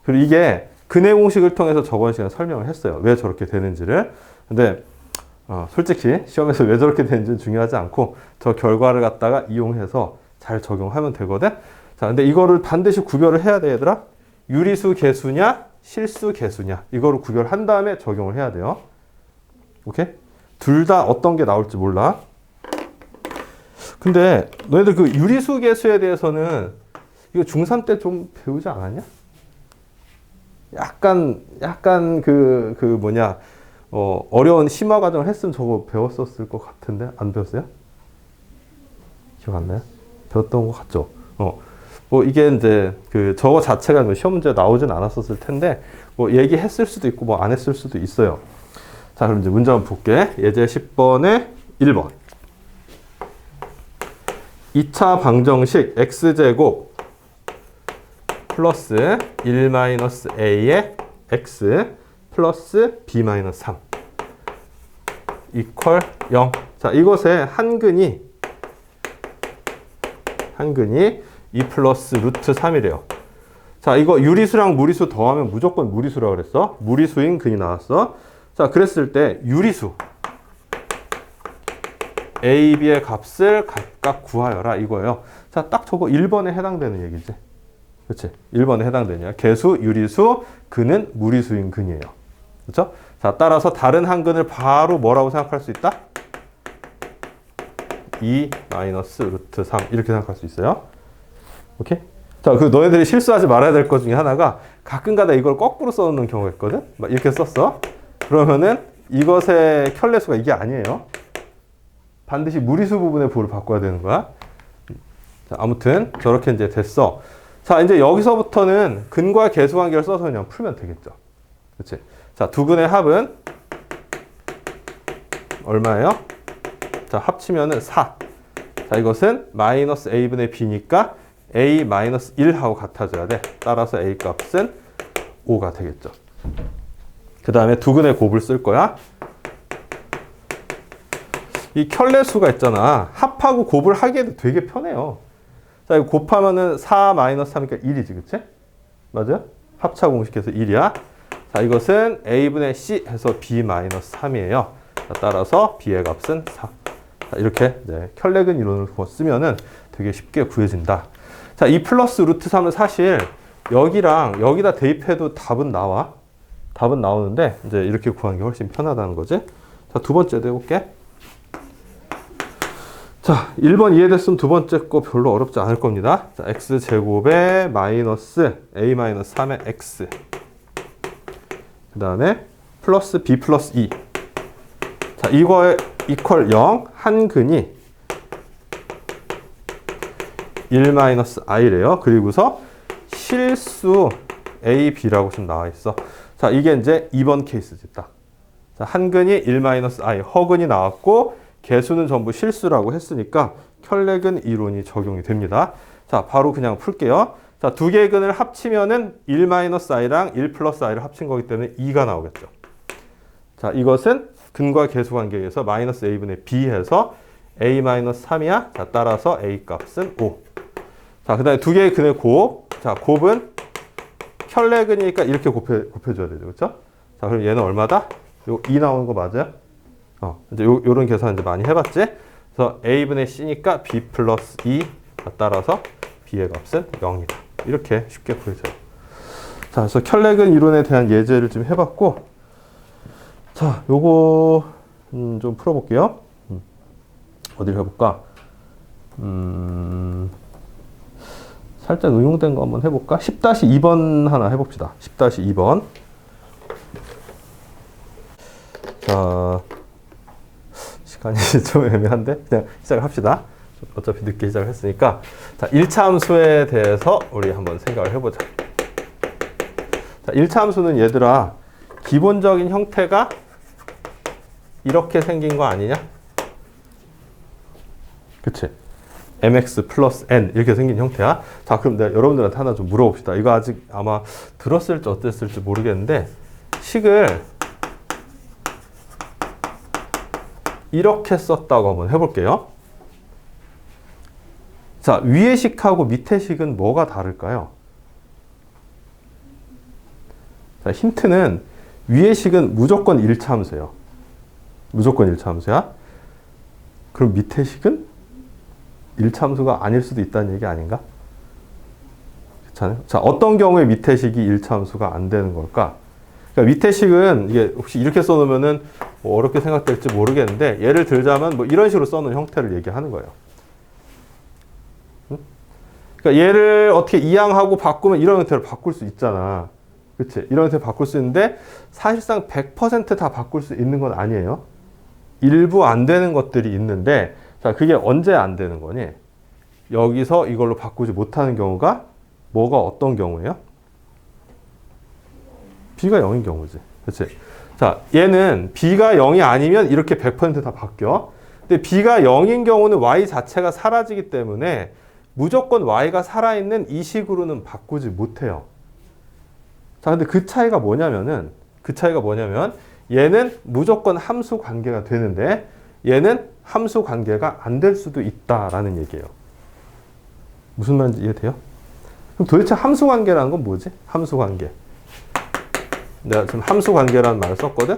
그리고 이게 근의 공식을 통해서 저번 시간에 설명을 했어요. 왜 저렇게 되는지를. 근데 솔직히 시험에서 왜 저렇게 되는지는 중요하지 않고 저 결과를 갖다가 이용해서 잘 적용하면 되거든. 자, 근데 이거를 반드시 구별을 해야 돼, 얘들아. 유리수 개수냐, 실수 개수냐. 이거를 구별한 다음에 적용을 해야 돼요. 오케이? 둘 다 어떤 게 나올지 몰라. 근데 너희들 그 유리수 개수에 대해서는 이거 중3 때 좀 배우지 않았냐? 약간 어려운 심화 과정을 했으면 저거 배웠었을 것 같은데 안 배웠어요? 기억 안 나요? 배웠던 것 같죠? 뭐 이게 이제 그 저거 자체가 뭐 시험 문제 나오진 않았었을 텐데 뭐 얘기했을 수도 있고 뭐 안 했을 수도 있어요. 자, 그럼 이제 문제 한번 볼게. 예제 10번에 1번. 2차 방정식 x제곱 플러스 1-a의 x 플러스 b-3 이퀄 0. 자, 이것의 한근이 2 플러스 루트 3이래요. 자, 이거 유리수랑 무리수 더하면 무조건 무리수라고 그랬어. 무리수인 근이 나왔어. 자, 그랬을 때 유리수 A, B의 값을 각각 구하여라 이거예요. 자, 딱 저거 1번에 해당되는 얘기지. 그렇지? 1번에 해당되냐. 개수, 유리수, 근은 무리수인 근이에요. 그렇죠? 자, 따라서 다른 한 근을 바로 뭐라고 생각할 수 있다? 2 마이너스 루트 3 이렇게 생각할 수 있어요. 오케이? 자, 그 너희들이 실수하지 말아야 될 것 중에 하나가 가끔가다 이걸 거꾸로 써놓는 경우가 있거든? 막 이렇게 썼어. 그러면은 이것의 켤레수가 이게 아니에요. 반드시 무리수 부분의 부호를 바꿔야 되는 거야. 자, 아무튼 저렇게 이제 됐어. 자, 이제 여기서부터는 근과 개수 관계를 써서 그냥 풀면 되겠죠. 그렇지? 자, 두 근의 합은 얼마예요? 자, 합치면은 4. 자, 이것은 마이너스 a분의 b니까 a 마이너스 1하고 같아져야 돼. 따라서 a 값은 5가 되겠죠. 그 다음에 두 근의 곱을 쓸 거야. 이 켤레수가 있잖아. 합하고 곱을 하기에도 되게 편해요. 자, 이거 곱하면은 4 마이너스 3이니까 1이지, 그치? 맞아요? 합차 공식에서 1이야. 자, 이것은 a분의 c 해서 b 마이너스 3이에요. 자, 따라서 b의 값은 4. 자, 이렇게 이제 켤레근 이론을 쓰면은 되게 쉽게 구해진다. 자, 2 플러스 루트 3은 사실 여기랑 여기다 대입해도 답은 나와. 답은 나오는데 이제 이렇게 구하는 게 훨씬 편하다는 거지. 자, 두 번째도 해볼게. 자, 1번 이해됐으면 두 번째 거 별로 어렵지 않을 겁니다. 자, x제곱에 마이너스 a 마이너스 3의 x 그 다음에 플러스 b 플러스 2. 자, 이거에 이퀄 0 한 근이 1 마이너스 i래요. 그리고서 실수 a, b라고 지금 나와 있어. 자, 이게 이제 2번 케이스지 딱. 자, 한 근이 1 마이너스 i 허근이 나왔고 개수는 전부 실수라고 했으니까 켤레근 이론이 적용이 됩니다. 자, 바로 그냥 풀게요. 자, 두 개의 근을 합치면은 1-i랑 1+i를 합친 거기 때문에 2가 나오겠죠. 자, 이것은 근과 개수 관계에서 마이너스 a분의 b 해서 a-3이야. 자, 따라서 a 값은 5. 자, 그 다음에 두 개의 근의 곱. 자, 곱은 켤레근이니까 이렇게 곱해줘야 되죠. 그렇죠? 자, 그럼 얘는 얼마다? 요 2 나오는 거 맞아요? 이제 요런 계산 이제 많이 해봤지? 그래서 a분의 c니까 b 플러스 2. 따라서 b의 값은 0이다. 이렇게 쉽게 구해져요. 자, 그래서 켤레근 이론에 대한 예제를 좀 해봤고, 자, 요거 좀 풀어볼게요. 어디를 해볼까? 살짝 응용된 거 한번 해볼까? 10-2번 하나 해봅시다. 10-2번. 자, 시간이 좀 애매한데 그냥 시작을 합시다. 어차피 늦게 시작을 했으니까. 자, 1차 함수에 대해서 우리 한번 생각을 해보자. 자, 1차 함수는 얘들아 기본적인 형태가 이렇게 생긴 거 아니냐? 그치? mx 플러스 n 이렇게 생긴 형태야. 자, 그럼 내가 여러분들한테 하나 좀 물어봅시다. 이거 아직 아마 들었을지 어땠을지 모르겠는데 식을 이렇게 썼다고 한번 해볼게요. 자, 위의 식하고 밑의 식은 뭐가 다를까요? 자, 힌트는 위의 식은 무조건 1차 함수예요. 무조건 1차 함수야? 그럼 밑에 식은 1차 함수가 아닐 수도 있다는 얘기 아닌가? 괜찮아요? 자, 어떤 경우에 밑에 식이 1차 함수가 안 되는 걸까? 그러니까 밑에 식은 이게 혹시 이렇게 써놓으면은 뭐 어렵게 생각될지 모르겠는데 예를 들자면 뭐 이런 식으로 써놓은 형태를 얘기하는 거예요. 응? 그러니까 얘를 어떻게 이항하고 바꾸면 이런 형태로 바꿀 수 있잖아. 그치? 이런 형태로 바꿀 수 있는데 사실상 100% 다 바꿀 수 있는 건 아니에요. 일부 안 되는 것들이 있는데 자, 그게 언제 안 되는 거니? 여기서 이걸로 바꾸지 못하는 경우가 뭐가 어떤 경우예요? b가 0인 경우지. 그치? 자, 얘는 b가 0이 아니면 이렇게 100%다 바뀌어. 근데 b가 0인 경우는 y 자체가 사라지기 때문에 무조건 y가 살아있는 이 식으로는 바꾸지 못해요. 자, 근데 그 차이가 뭐냐면 얘는 무조건 함수 관계가 되는데 얘는 함수 관계가 안 될 수도 있다라는 얘기예요. 무슨 말인지 이해돼요? 그럼 도대체 함수 관계라는 건 뭐지? 함수 관계. 내가 지금 함수 관계라는 말을 썼거든?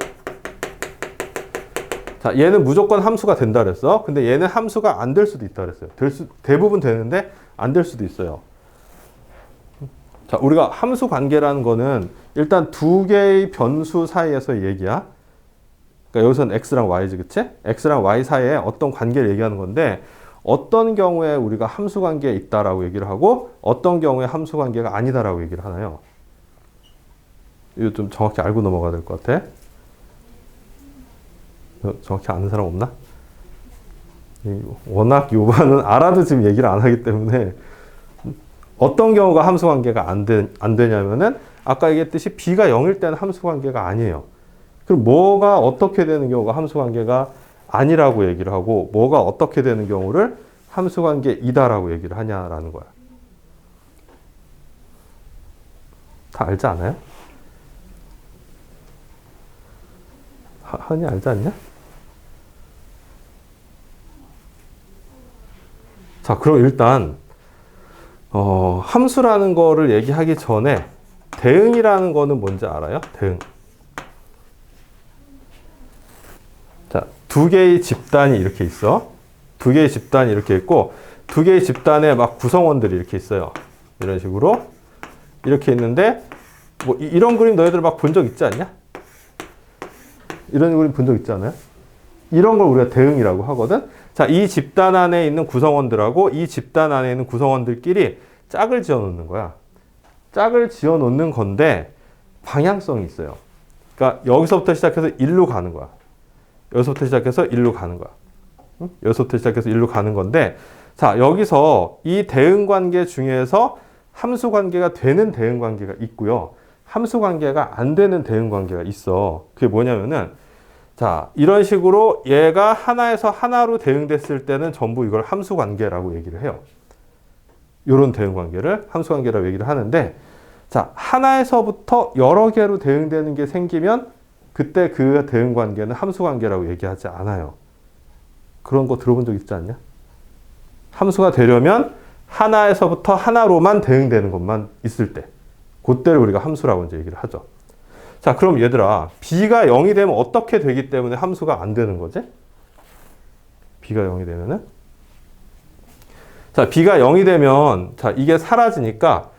자, 얘는 무조건 함수가 된다 그랬어. 근데 얘는 함수가 안 될 수도 있다 그랬어요. 대부분 되는데 안 될 수도 있어요. 자, 우리가 함수 관계라는 거는 일단 두 개의 변수 사이에서의 얘기야. 그러니까 여기서는 x랑 y지, 그치? x랑 y 사이에 어떤 관계를 얘기하는 건데 어떤 경우에 우리가 함수 관계에 있다라고 얘기를 하고 어떤 경우에 함수 관계가 아니다라고 얘기를 하나요? 이거 좀 정확히 알고 넘어가야 될 것 같아. 정확히 아는 사람 없나? 워낙 요반은 알아도 지금 얘기를 안 하기 때문에 어떤 경우가 함수 관계가 안 되냐면은 아까 얘기했듯이 b가 0일 때는 함수 관계가 아니에요. 그럼 뭐가 어떻게 되는 경우가 함수 관계가 아니라고 얘기를 하고 뭐가 어떻게 되는 경우를 함수 관계이다라고 얘기를 하냐라는 거야. 다 알지 않아요? 한이 알지 않냐? 자, 그럼 일단 함수라는 거를 얘기하기 전에 대응이라는 거는 뭔지 알아요? 대응. 자, 두 개의 집단이 이렇게 있어. 두 개의 집단이 이렇게 있고 두 개의 집단에 막 구성원들이 이렇게 있어요. 이런 식으로 이렇게 있는데 뭐 이런 그림 너희들 막 본 적 있지 않냐? 이런 그림 본 적 있지 않아요? 이런 걸 우리가 대응이라고 하거든. 자, 이 집단 안에 있는 구성원들하고 이 집단 안에 있는 구성원들끼리 짝을 지어 놓는 거야. 짝을 지어 놓는 건데 방향성이 있어요. 그러니까 여기서부터 시작해서 일로 가는 거야. 여기서부터 시작해서 일로 가는 거야. 응? 여기서부터 시작해서 일로 가는 건데 자, 여기서 이 대응 관계 중에서 함수 관계가 되는 대응 관계가 있고요. 함수 관계가 안 되는 대응 관계가 있어. 그게 뭐냐면은 자, 이런 식으로 얘가 하나에서 하나로 대응됐을 때는 전부 이걸 함수 관계라고 얘기를 해요. 이런 대응 관계를 함수 관계라고 얘기를 하는데 자, 하나에서부터 여러 개로 대응되는 게 생기면 그때 그 대응 관계는 함수 관계라고 얘기하지 않아요. 그런 거 들어본 적 있지 않냐? 함수가 되려면 하나에서부터 하나로만 대응되는 것만 있을 때 그때를 우리가 함수라고 이제 얘기를 하죠. 자, 그럼 얘들아, b가 0이 되면 어떻게 되기 때문에 함수가 안 되는 거지? b가 0이 되면은? 자, b가 0이 되면, 자, 이게 사라지니까,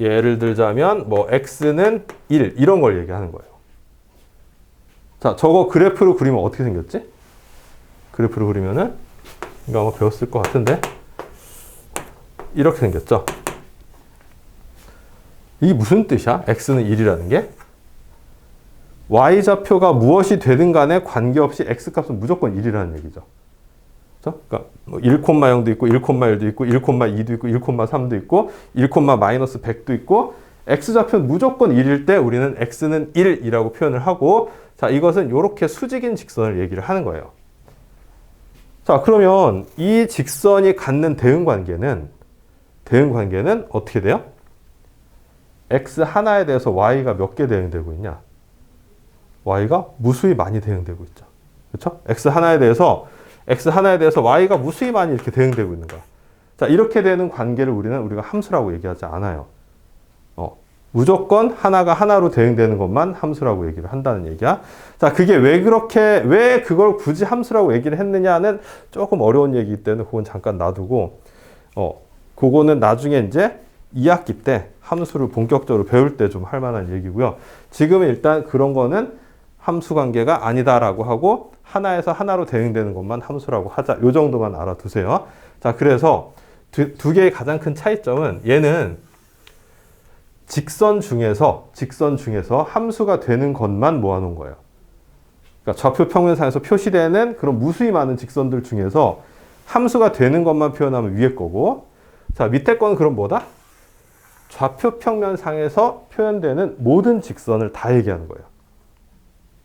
예를 들자면, 뭐, x는 1, 이런 걸 얘기하는 거예요. 자, 저거 그래프로 그리면 어떻게 생겼지? 그래프로 그리면은, 이거 아마 배웠을 것 같은데, 이렇게 생겼죠? 이게 무슨 뜻이야? x는 1이라는 게? y좌표가 무엇이 되든 간에 관계없이 x값은 무조건 1이라는 얘기죠. 그렇죠? 그러니까 1,0도 있고 1,1도 있고 1,2도 있고 1,3도 있고 1,-100도 있고 x좌표는 무조건 1일 때 우리는 x는 1이라고 표현을 하고 자, 이것은 이렇게 수직인 직선을 얘기를 하는 거예요. 자, 그러면 이 직선이 갖는 대응 관계는 어떻게 돼요? x 하나에 대해서 y가 몇 개 대응되고 있냐? y가 무수히 많이 대응되고 있죠. 그렇죠? x 하나에 대해서 y가 무수히 많이 이렇게 대응되고 있는 거야. 자, 이렇게 되는 관계를 우리가 함수라고 얘기하지 않아요. 무조건 하나가 하나로 대응되는 것만 함수라고 얘기를 한다는 얘기야. 자, 그게 왜 그걸 굳이 함수라고 얘기를 했느냐는 조금 어려운 얘기이기 때문에 그건 잠깐 놔두고, 그거는 나중에 이제 2학기 때 함수를 본격적으로 배울 때 좀 할 만한 얘기고요. 지금은 일단 그런 거는 함수 관계가 아니다라고 하고, 하나에서 하나로 대응되는 것만 함수라고 하자. 요 정도만 알아두세요. 자, 그래서 두 개의 가장 큰 차이점은 얘는 직선 중에서 함수가 되는 것만 모아놓은 거예요. 그러니까 좌표 평면상에서 표시되는 그런 무수히 많은 직선들 중에서 함수가 되는 것만 표현하면 위에 거고, 자, 밑에 거는 그럼 뭐다? 좌표 평면상에서 표현되는 모든 직선을 다 얘기하는 거예요.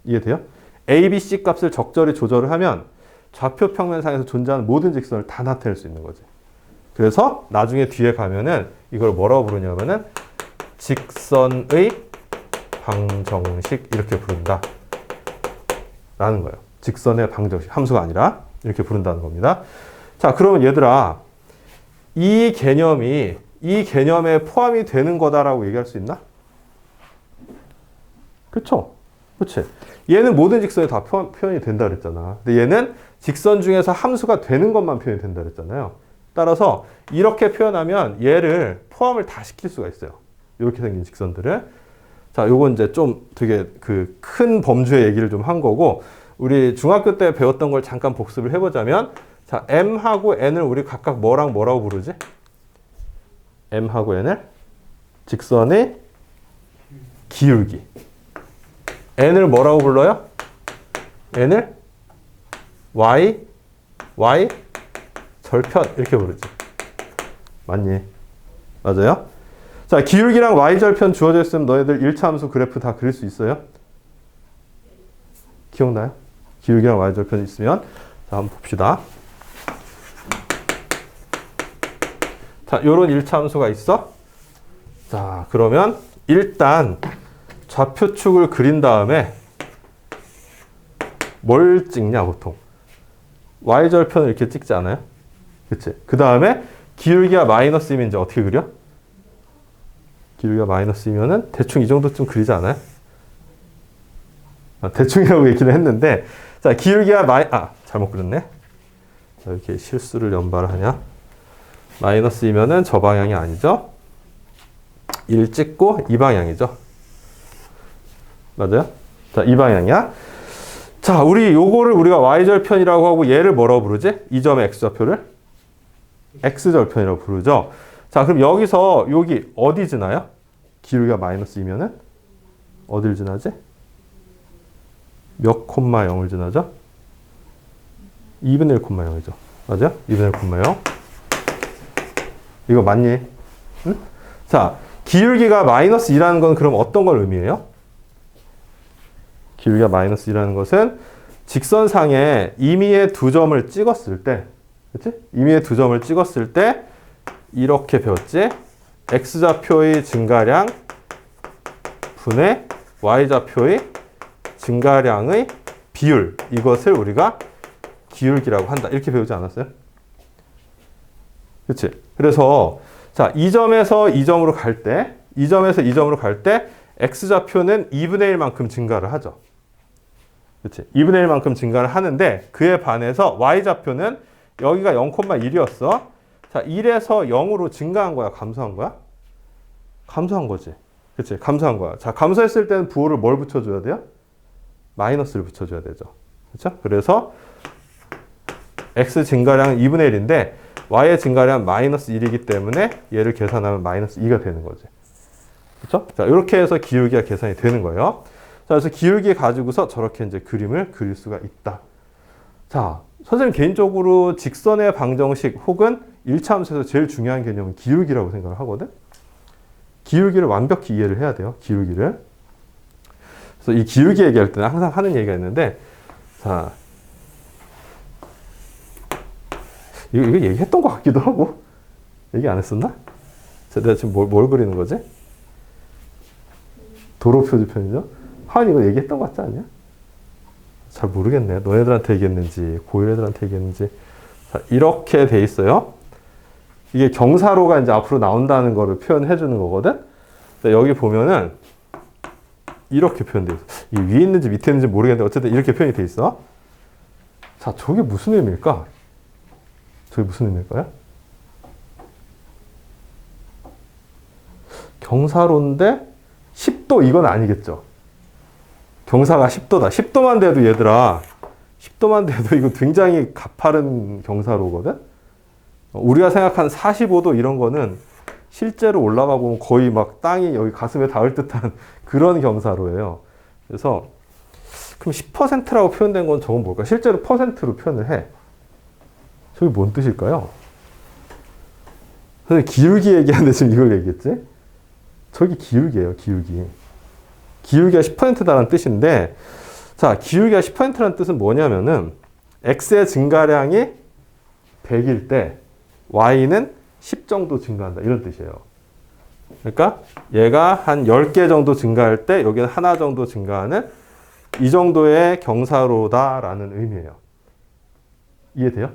이해돼요? A, B, C 값을 적절히 조절을 하면 좌표 평면상에서 존재하는 모든 직선을 다 나타낼 수 있는 거지. 그래서 나중에 뒤에 가면은 이걸 뭐라고 부르냐면은 직선의 방정식 이렇게 부른다 라는 거예요. 직선의 방정식, 함수가 아니라 이렇게 부른다는 겁니다. 자, 그러면 얘들아, 이 개념에 포함이 되는 거다라고 얘기할 수 있나? 그쵸? 그치? 얘는 모든 직선에 다 표현이 된다 그랬잖아. 근데 얘는 직선 중에서 함수가 되는 것만 표현이 된다 그랬잖아요. 따라서 이렇게 표현하면 얘를 포함을 다 시킬 수가 있어요. 이렇게 생긴 직선들을. 자, 요건 이제 좀 되게 그 큰 범주의 얘기를 좀 한 거고, 우리 중학교 때 배웠던 걸 잠깐 복습을 해보자면, 자, M하고 N을 우리 각각 뭐라고 부르지? M하고 N을 직선의 기울기. N을 뭐라고 불러요? N을 Y 절편 이렇게 부르지. 맞니? 맞아요? 자, 기울기랑 Y절편 주어져 있으면 너희들 1차 함수 그래프 다 그릴 수 있어요? 기억나요? 기울기랑 Y절편이 있으면. 자, 한번 봅시다. 자, 요런 1차 함수가 있어? 자, 그러면 일단 좌표축을 그린 다음에 뭘 찍냐, 보통? Y절편을 이렇게 찍지 않아요? 그치? 그 다음에 기울기가 마이너스이면 이제 어떻게 그려? 기울기가 마이너스이면은 대충 이 정도쯤 그리지 않아요? 대충이라고 얘기는 했는데, 자, 기울기가 잘못 그렸네. 자, 이렇게 실수를 연발하냐? 마이너스이면은 저 방향이 아니죠? 1 찍고 이 방향이죠? 맞아요? 자, 이 방향이야. 자, 요거를 우리가 Y절편이라고 하고 얘를 뭐라고 부르지? 이 점의 X좌표를? X절편이라고 부르죠? 자, 그럼 여기서 여기 어디 지나요? 기울기가 마이너스이면은 어딜 지나지? 몇 콤마 0을 지나죠? 2분의 1 콤마 0이죠. 맞아요? 2분의 1 콤마 0. 이거 맞니? 응? 자, 기울기가 마이너스 2라는 건 그럼 어떤 걸 의미해요? 기울기가 마이너스 2라는 것은 직선상에 임의의 두 점을 찍었을 때, 그치? 임의의 두 점을 찍었을 때 이렇게 배웠지? X좌표의 증가량 분의 Y좌표의 증가량의 비율, 이것을 우리가 기울기라고 한다. 이렇게 배우지 않았어요? 그치? 그래서 자, 이 점에서 이 점으로 갈 때, 이 점에서 이 점으로 갈 때 X좌표는 2분의 1만큼 증가를 하죠. 그치? 2분의 1만큼 증가를 하는데 그에 반해서 Y좌표는 여기가 0,1이었어. 자, 1에서 0으로 증가한 거야? 감소한 거야? 감소한 거지. 그치? 감소한 거야. 자, 감소했을 때는 부호를 뭘 붙여줘야 돼요? 마이너스를 붙여줘야 되죠. 그쵸? 그래서 X 증가량은 2분의 1인데 Y의 증가량은 마이너스 1이기 때문에 얘를 계산하면 마이너스 2가 되는 거지. 그쵸? 자, 이렇게 해서 기울기가 계산이 되는 거예요. 자, 그래서 기울기 가지고서 저렇게 이제 그림을 그릴 수가 있다. 자, 선생님 개인적으로 직선의 방정식 혹은 1차 함수에서 제일 중요한 개념은 기울기라고 생각을 하거든? 기울기를 완벽히 이해를 해야 돼요. 기울기를. 그래서 이 기울기 얘기할 때는 항상 하는 얘기가 있는데, 자, 이거 얘기했던 것 같기도 하고, 얘기 안 했었나? 자, 내가 지금 뭘 그리는 거지? 도로 표지편이죠? 하은 이거 얘기했던 것 같지 않냐? 잘 모르겠네. 너네들한테 얘기했는지, 고1 애들한테 얘기했는지. 자, 이렇게 돼 있어요. 이게 경사로가 이제 앞으로 나온다는 거를 표현해 주는 거거든? 자, 여기 보면은 이렇게 표현되어 있어. 이 위에 있는지 밑에 있는지 모르겠는데 어쨌든 이렇게 표현이 돼 있어. 자, 저게 무슨 의미일까? 저게 무슨 의미일까요? 경사로인데 10도 이건 아니겠죠. 경사가 10도다. 10도만 돼도 얘들아, 10도만 돼도 이거 굉장히 가파른 경사로거든. 우리가 생각하는 45도 이런 거는 실제로 올라가 보면 거의 막 땅이 여기 가슴에 닿을 듯한 그런 경사로예요. 그래서 그럼 10%라고 표현된 건 저건 뭘까? 실제로 퍼센트로 표현을 해. 저게 뭔 뜻일까요? 선생님 기울기 얘기하는데 지금 이걸 얘기했지? 저기 기울기예요, 기울기. 기울기가 10%다라는 뜻인데, 자, 기울기가 10%라는 뜻은 뭐냐면은 x의 증가량이 100일 때 y는 10 정도 증가한다 이런 뜻이에요. 그러니까 얘가 한 10개 정도 증가할 때 여기는 하나 정도 증가하는 이 정도의 경사로다라는 의미예요. 이해돼요?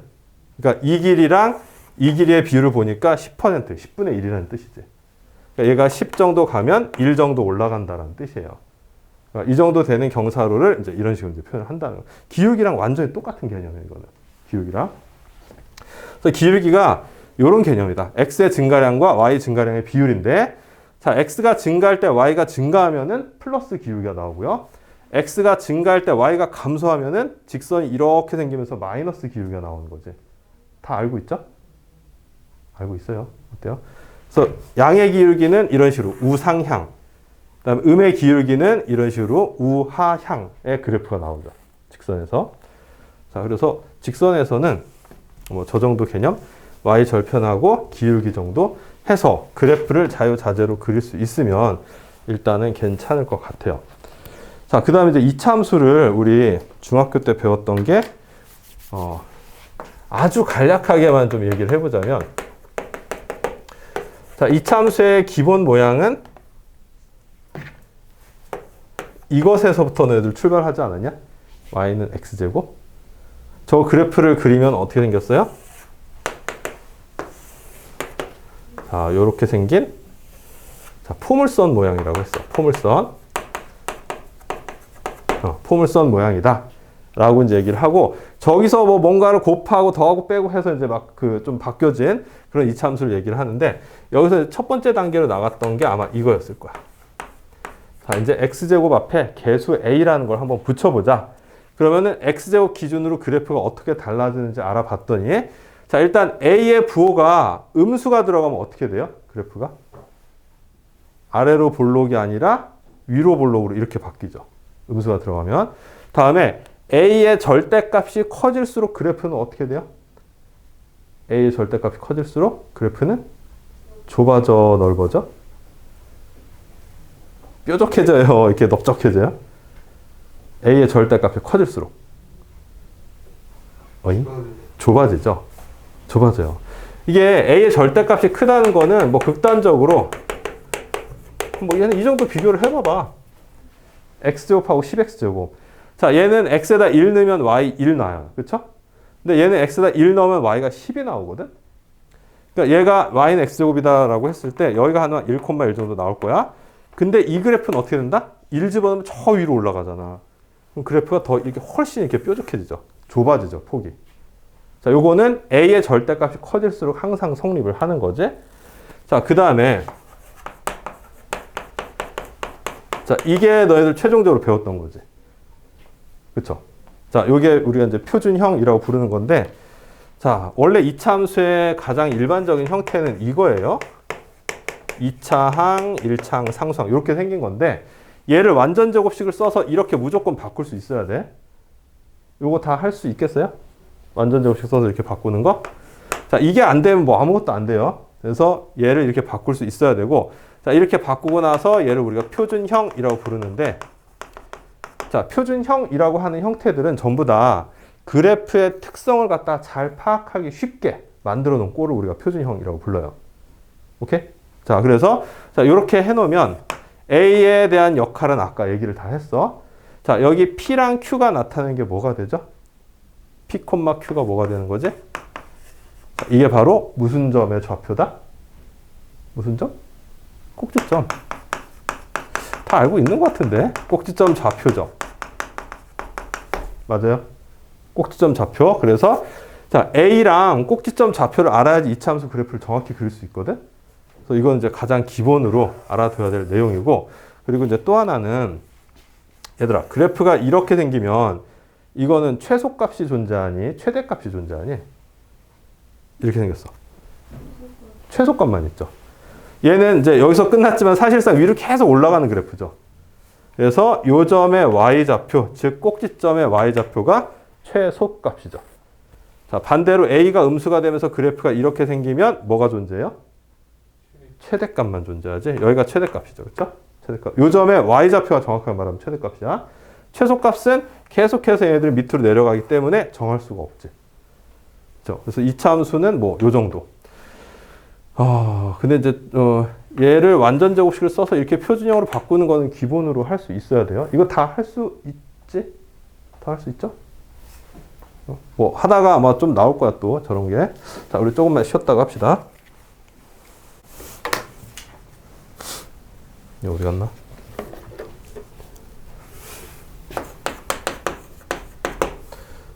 그러니까 이 길이랑 이 길이의 비율을 보니까 10%, 10분의 1이라는 뜻이지. 그러니까 얘가 10 정도 가면 1 정도 올라간다라는 뜻이에요. 그러니까 이 정도 되는 경사로를 이제 이런 식으로 이제 표현을 한다는 거예요. 기울기랑 완전히 똑같은 개념이에요, 이거는. 기울기랑. 그래서 기울기가 이런 개념이다. x의 증가량과 y 증가량의 비율인데, 자, x가 증가할 때 y가 증가하면은 플러스 기울기가 나오고요. x가 증가할 때 y가 감소하면은 직선이 이렇게 생기면서 마이너스 기울기가 나오는 거지. 다 알고 있죠? 알고 있어요. 어때요? 그래서 양의 기울기는 이런 식으로 우상향, 그다음에 음의 기울기는 이런 식으로 우하향의 그래프가 나오죠. 직선에서. 자, 그래서 직선에서는 뭐 저 정도 개념, y 절편하고 기울기 정도 해서 그래프를 자유자재로 그릴 수 있으면 일단은 괜찮을 것 같아요. 자, 그 다음에 이제 이차함수를 우리 중학교 때 배웠던 게, 아주 간략하게만 좀 얘기를 해보자면, 자, 이차함수의 기본 모양은 이것에서부터 너희들 출발하지 않았냐? y는 x제곱. 저 그래프를 그리면 어떻게 생겼어요? 자, 요렇게 생긴, 자, 포물선 모양이라고 했어. 포물선. 포물선 모양이다. 라고 이제 얘기를 하고, 저기서 뭐 뭔가를 곱하고 더하고 빼고 해서 이제 막 그 좀 바뀌어진 그런 이차함수를 얘기를 하는데, 여기서 첫 번째 단계로 나갔던 게 아마 이거였을 거야. 자, 이제 x제곱 앞에 개수 a라는 걸 한번 붙여보자. 그러면은 x제곱 기준으로 그래프가 어떻게 달라지는지 알아봤더니, 자, 일단 a의 부호가 음수가 들어가면 어떻게 돼요? 그래프가? 아래로 볼록이 아니라 위로 볼록으로 이렇게 바뀌죠. 음수가 들어가면. 다음에 a의 절대값이 커질수록 그래프는 어떻게 돼요? a의 절대값이 커질수록 그래프는 좁아져, 넓어져? 뾰족해져요. 이렇게 넓적해져요. a의 절대값이 커질수록. 어이? 좁아지죠. 좁아져요. 이게 a의 절대값이 크다는 거는 뭐 극단적으로 뭐 얘는 이 정도 비교를 해봐봐. x제곱하고 10x제곱. 자, 얘는 x에다 1 넣으면 y 1 나와요. 그쵸? 근데 얘는 x에다 1 넣으면 y가 10이 나오거든? 그러니까 얘가 y는 x제곱이다라고 했을 때 여기가 한 1,1 정도 나올 거야. 근데 이 그래프는 어떻게 된다? 1 집어넣으면 저 위로 올라가잖아. 그럼 그래프가 더 이렇게 훨씬 이렇게 뾰족해지죠. 좁아지죠, 폭이. 자, 요거는 a의 절대값이 커질수록 항상 성립을 하는 거지. 자, 그 다음에 자, 이게 너희들 최종적으로 배웠던 거지. 그쵸? 자, 요게 우리가 이제 표준형이라고 부르는 건데, 자, 원래 이차함수의 가장 일반적인 형태는 이거예요. 2차항, 1차항, 상수항 이렇게 생긴 건데, 얘를 완전 제곱식을 써서 이렇게 무조건 바꿀 수 있어야 돼. 요거 다 할 수 있겠어요? 완전 제곱식 써서 이렇게 바꾸는 거? 자, 이게 안 되면 뭐 아무것도 안 돼요. 그래서 얘를 이렇게 바꿀 수 있어야 되고, 자, 이렇게 바꾸고 나서 얘를 우리가 표준형이라고 부르는데, 자, 표준형이라고 하는 형태들은 전부 다 그래프의 특성을 갖다 잘 파악하기 쉽게 만들어 놓은 꼴을 우리가 표준형이라고 불러요. 오케이? 자, 그래서 자, 이렇게 해놓으면 A에 대한 역할은 아까 얘기를 다 했어. 자, 여기 P랑 Q가 나타나는 게 뭐가 되죠? P, Q가 뭐가 되는 거지? 자, 이게 바로 무슨 점의 좌표다? 무슨 점? 꼭지점. 다 알고 있는 것 같은데. 꼭지점 좌표죠. 맞아요? 꼭지점 좌표. 그래서 자, A랑 꼭지점 좌표를 알아야지 이차함수 그래프를 정확히 그릴 수 있거든. 그래서 이건 이제 가장 기본으로 알아둬야 될 내용이고, 그리고 이제 또 하나는 얘들아, 그래프가 이렇게 생기면 이거는 최소값이 존재하니 최대값이 존재하니? 이렇게 생겼어. 최소값만 있죠. 얘는 이제 여기서 끝났지만 사실상 위로 계속 올라가는 그래프죠. 그래서 요 점의 y좌표, 즉 꼭지점의 y좌표가 최소값이죠. 자, 반대로 a가 음수가 되면서 그래프가 이렇게 생기면 뭐가 존재해요? 최대값만 존재하지. 여기가 최대값이죠. 그렇죠? 최대값. 요 점의 y좌표가 정확하게 말하면 최대값이야. 최소값은 계속해서 얘네들 밑으로 내려가기 때문에 정할 수가 없지. 그렇죠? 그래서 이차 함수는 뭐 요 정도. 근데 이제 얘를 완전 제곱식을 써서 이렇게 표준형으로 바꾸는 거는 기본으로 할 수 있어야 돼요. 이거 다 할 수 있지? 다 할 수 있죠? 뭐 하다가 아마 좀 나올 거야 또 저런 게. 자, 우리 조금만 쉬었다가 합시다. 이거 어디 갔나?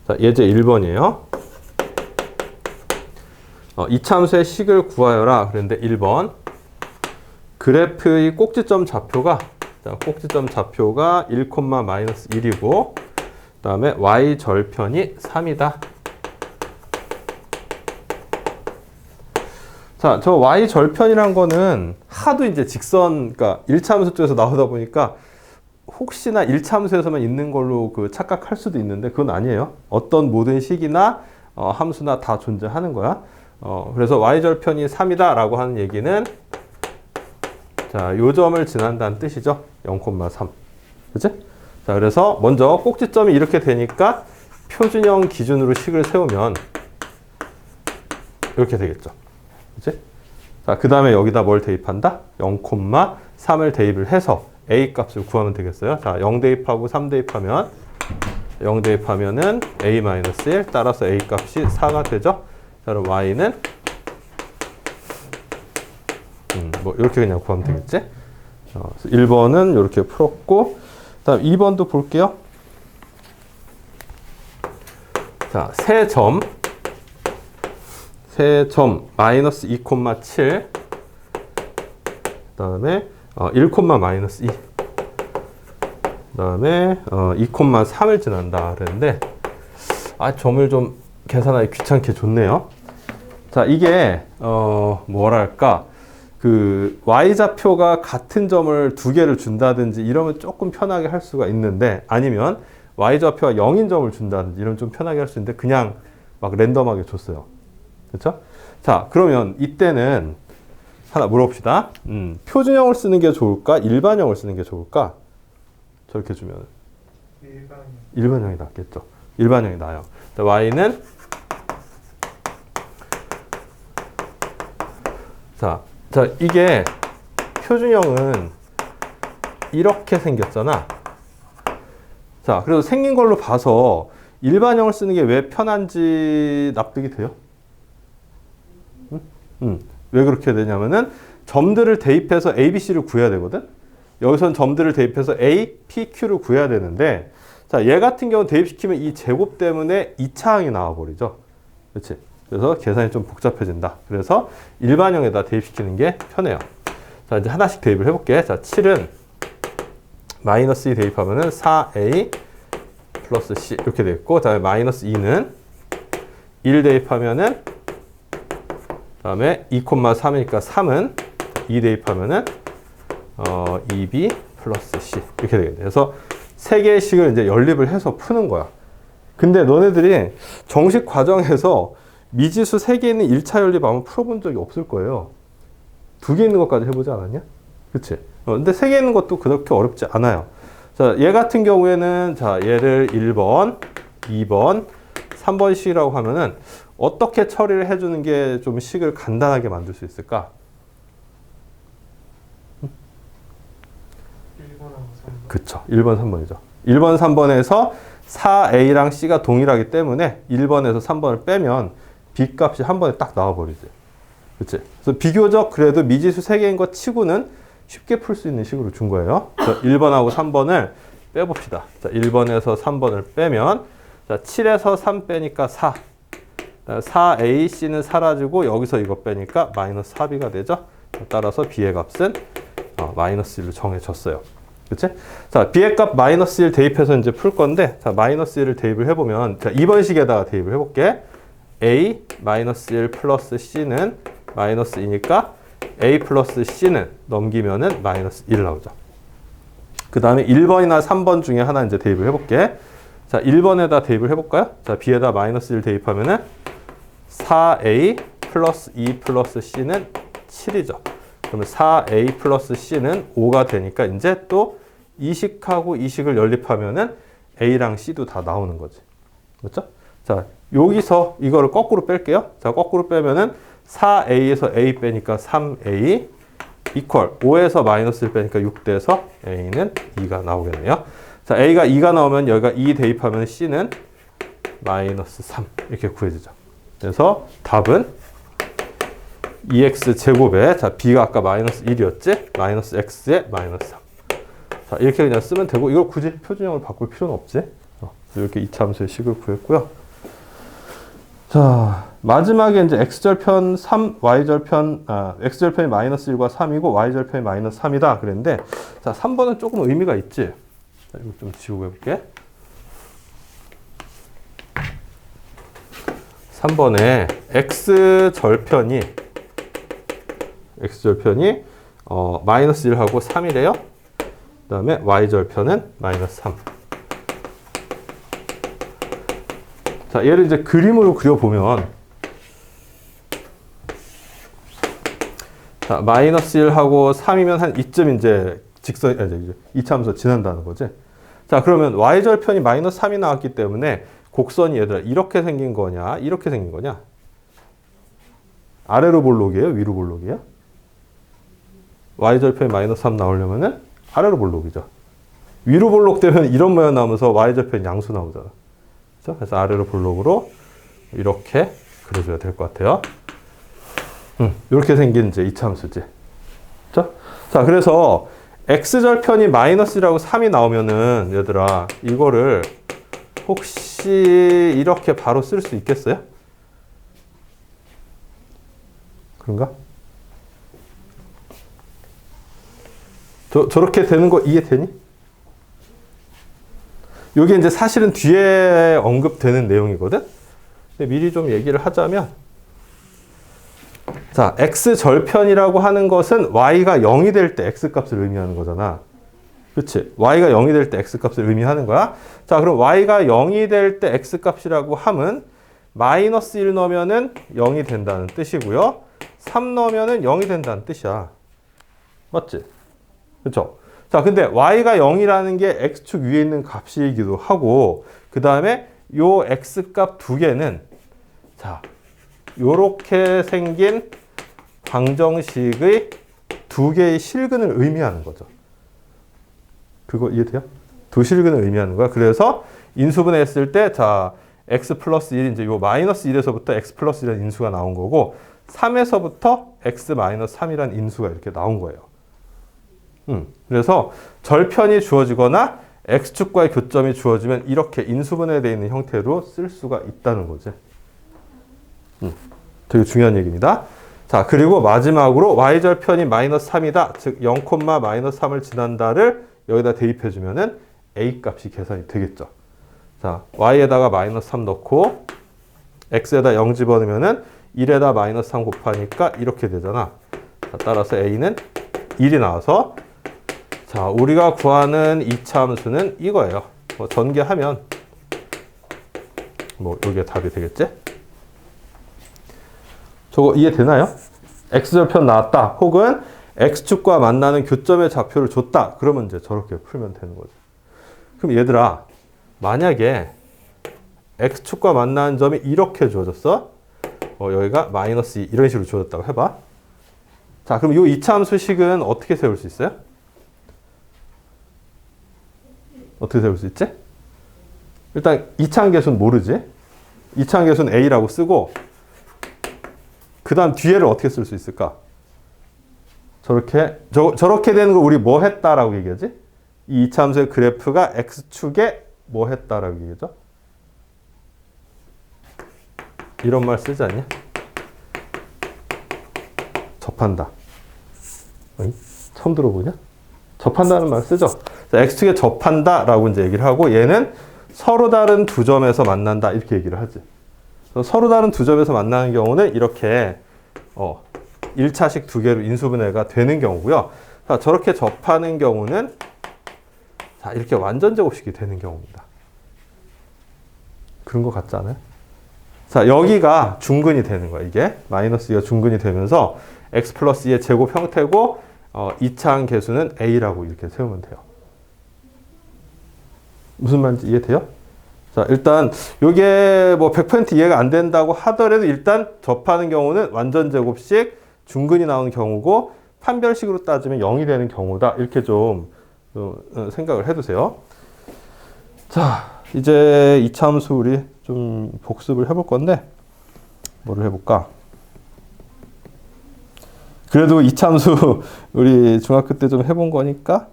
자, 예제 1번이에요. 이차 함수의 식을 구하여라. 그런데 1번. 그래프의 꼭지점 좌표가, 자, 꼭지점 좌표가 1,-1이고, 그 다음에 y 절편이 3이다. 자, 저 y 절편이란 거는 하도 이제 직선, 그러니까 1차 함수 쪽에서 나오다 보니까 혹시나 1차 함수에서만 있는 걸로 그 착각할 수도 있는데 그건 아니에요. 어떤 모든 식이나 함수나 다 존재하는 거야. 그래서 y절편이 3이다 라고 하는 얘기는, 자, 요 점을 지난다는 뜻이죠. 0,3. 그치? 자, 그래서 먼저 꼭지점이 이렇게 되니까 표준형 기준으로 식을 세우면 이렇게 되겠죠. 그치? 자, 그 다음에 여기다 뭘 대입한다? 0,3을 대입을 해서 a 값을 구하면 되겠어요. 자, 0 대입하고 3 대입하면 0 대입하면은 a-1 따라서 a 값이 4가 되죠. 자, 그럼 y는 뭐 이렇게 그냥 구하면 되겠지. 1번은 이렇게 풀었고, 다음 2번도 볼게요. 자, 세 점 마이너스 2,7, 그 다음에 1,-2, 그 다음에 2,3을 지난다 그랬는데, 점을 좀 계산하기 귀찮게 줬네요. 자, 이게 뭐랄까, 그 y좌표가 같은 점을 두 개를 준다든지 이러면 조금 편하게 할 수가 있는데, 아니면 y좌표가 0인 점을 준다든지 이러면 좀 편하게 할 수 있는데 그냥 막 랜덤하게 줬어요. 그렇죠? 자, 그러면 이때는 하나 물어봅시다. 표준형을 쓰는 게 좋을까? 일반형을 쓰는 게 좋을까? 저렇게 주면 일반형이 낫겠죠. 일반형이 나아요. 자, y는 자, 이게 표준형은 이렇게 생겼잖아. 자, 그래서 생긴 걸로 봐서 일반형을 쓰는 게 왜 편한지 납득이 돼요? 왜 그렇게 되냐면은 점들을 대입해서 A, B, C를 구해야 되거든? 여기선 점들을 대입해서 A, P, Q를 구해야 되는데, 자, 얘 같은 경우 대입시키면 이 제곱 때문에 2차항이 나와버리죠. 그렇지? 그래서 계산이 좀 복잡해진다. 그래서 일반형에다 대입시키는 게 편해요. 자, 이제 하나씩 대입을 해볼게. 자, 7은 마이너스 2 대입하면은 4A 플러스 C 이렇게 되겠고, 그 다음에 마이너스 2는 1 대입하면은, 그 다음에 2,3이니까 3은 2 대입하면은 2B 플러스 C 이렇게 되겠네. 그래서 세 개의 식을 이제 연립을 해서 푸는 거야. 근데 너네들이 정식 과정에서 미지수 3개 있는 1차 연립 아마 풀어본 적이 없을 거예요. 2개 있는 것까지 해보지 않았냐? 그치? 근데 3개 있는 것도 그렇게 어렵지 않아요. 자, 얘 같은 경우에는, 자, 얘를 1번, 2번, 3번 식이라고 하면은 어떻게 처리를 해주는 게 좀 식을 간단하게 만들 수 있을까? 1번하고 3번. 그쵸. 1번, 3번이죠. 1번, 3번에서 4A랑 C가 동일하기 때문에 1번에서 3번을 빼면 B 값이 한 번에 딱 나와버리지. 그치? 그래서 비교적 그래도 미지수 3개인 것 치고는 쉽게 풀 수 있는 식으로 준 거예요. 자, 1번하고 3번을 빼봅시다. 자, 1번에서 3번을 빼면 자, 7에서 3 빼니까 4. 4AC는 사라지고 여기서 이거 빼니까 마이너스 4B가 되죠. 따라서 B의 값은 마이너스 1로 정해졌어요. 그치? 자, B의 값 마이너스 1 대입해서 이제 풀 건데, 자, 마이너스 1을 대입을 해보면, 자, 2번 식에다가 대입을 해볼게. A 마이너스 1 플러스 C는 마이너스 2니까 A 플러스 C는 넘기면은 마이너스 1 나오죠. 그 다음에 1번이나 3번 중에 하나 이제 대입을 해볼게. 자, 1번에다 대입을 해볼까요? 자, B에다 마이너스 1 대입하면은 4A 플러스 2 플러스 C는 7이죠. 그러면 4A 플러스 C는 5가 되니까 이제 또 이식하고 이식을 연립하면은 A랑 C도 다 나오는 거지. 맞죠? 자, 여기서 이거를 거꾸로 뺄게요. 자, 거꾸로 빼면은 4A에서 A 빼니까 3A 이퀄 5에서 마이너스 1 빼니까 6 돼서 A는 2가 나오겠네요. 자, A가 2가 나오면 여기가 2 대입하면 C는 마이너스 3 이렇게 구해지죠. 그래서 답은 2x 제곱에 자 B가 아까 마이너스 1이었지? 마이너스 x에 마이너스 3. 자, 이렇게 그냥 쓰면 되고 이걸 굳이 표준형을 바꿀 필요는 없지. 이렇게 이차함수의 식을 구했고요. 자, 마지막에 이제 x절편 3, y절편 x절편이 마이너스 1과 3이고 y절편이 마이너스 3이다 그랬는데 자, 3번은 조금 의미가 있지. 자, 이거 좀 지우고 해볼게. 3번에 x절편이 마이너스 1하고 3이래요. 그 다음에 y절편은 마이너스 3. 자, 얘를 이제 그림으로 그려보면 자, 마이너스 1하고 3이면 한 이쯤 이제 직선, 이차함수 지난다는 거지. 자, 그러면 y절편이 마이너스 3이 나왔기 때문에 곡선이 얘들아 이렇게 생긴 거냐, 이렇게 생긴 거냐? 아래로 볼록이에요? 위로 볼록이에요? y절편이 마이너스 3 나오려면은 아래로 볼록이죠. 위로 볼록 되면 이런 모양 나오면서 y절편 양수 나오잖아. 그렇죠? 그래서 아래로 볼록으로 이렇게 그려줘야 될 것 같아요. 이렇게 생긴 이제 이차함수지. 그렇죠? 자, 그래서 x절편이 마이너스라고 3이 나오면은 얘들아 이거를 혹시 이렇게 바로 쓸 수 있겠어요? 그런가? 저렇게 되는 거 이해되니? 이게 이제 사실은 뒤에 언급되는 내용이거든? 근데 미리 좀 얘기를 하자면, 자, x절편이라고 하는 것은 y가 0이 될 때 x값을 의미하는 거잖아. 그치? y가 0이 될 때 x값을 의미하는 거야. 자, 그럼 y가 0이 될 때 x값이라고 함은 마이너스 1 넣으면은 0이 된다는 뜻이고요. 3 넣으면은 0이 된다는 뜻이야. 맞지? 그쵸? 자, 근데 y가 0이라는 게 x축 위에 있는 값이기도 하고, 그 다음에 요 x값 두 개는, 자, 요렇게 생긴 방정식의 두 개의 실근을 의미하는 거죠. 그거 이해돼요? 두 실근을 의미하는 거야. 그래서 인수분해 했을 때, 자, x 플러스 1, 이제 요 마이너스 1에서부터 x 플러스 1이라는 인수가 나온 거고, 3에서부터 x 마이너스 3이라는 인수가 이렇게 나온 거예요. 그래서 절편이 주어지거나 x축과의 교점이 주어지면 이렇게 인수분해되어 있는 형태로 쓸 수가 있다는 거지. 되게 중요한 얘기입니다. 자, 그리고 마지막으로 y절편이 마이너스 3이다. 즉 0, 마이너스 3을 지난다를 여기다 대입해주면은 a 값이 계산이 되겠죠. 자, y에다가 마이너스 3 넣고 x에다 0 집어넣으면은 1에다 마이너스 3 곱하니까 이렇게 되잖아. 자, 따라서 a는 1이 나와서 자, 우리가 구하는 이차 함수는 이거예요. 뭐 전개하면 뭐 이게 답이 되겠지? 저거 이해되나요? x절편 나왔다. 혹은 x축과 만나는 교점의 좌표를 줬다. 그러면 이제 저렇게 풀면 되는 거죠. 그럼 얘들아, 만약에 x축과 만나는 점이 이렇게 주어졌어. 여기가 마이너스 2 이런 식으로 주어졌다고 해봐. 자, 그럼 이 이차함수식은 어떻게 세울 수 있어요? 어떻게 세울 수 있지? 일단 이차함계수는 모르지? 이차함계수는 a라고 쓰고 그 다음 뒤에를 어떻게 쓸 수 있을까? 저렇게 되는 걸 우리 뭐 했다라고 얘기하지? 이 이차함수의 그래프가 x축에 뭐 했다라고 얘기하죠? 이런 말 쓰지 않냐? 접한다. 어이? 처음 들어보냐? 접한다는 말 쓰죠? 자, x축에 접한다라고 이제 얘기를 하고 얘는 서로 다른 두 점에서 만난다 이렇게 얘기를 하지. 서로 다른 두 점에서 만나는 경우는 이렇게 1차식 두 개로 인수분해가 되는 경우고요. 자, 저렇게 접하는 경우는 자, 이렇게 완전 제곱식이 되는 경우입니다. 그런 것 같지 않아요? 자, 여기가 중근이 되는 거야. 이게 마이너스 2가 중근이 되면서 x 플러스 2의 제곱 형태고 2차항 계수는 a라고 이렇게 세우면 돼요. 무슨 말인지 이해돼요? 자, 일단 요게 뭐 100% 이해가 안 된다고 하더라도 일단 접하는 경우는 완전 제곱식 중근이 나오는 경우고 판별식으로 따지면 0이 되는 경우다. 이렇게 좀 생각을 해두세요. 자, 이제 이차함수 우리 좀 복습을 해볼 건데 뭐를 해볼까? 그래도 이차함수 우리 중학교 때 좀 해본 거니까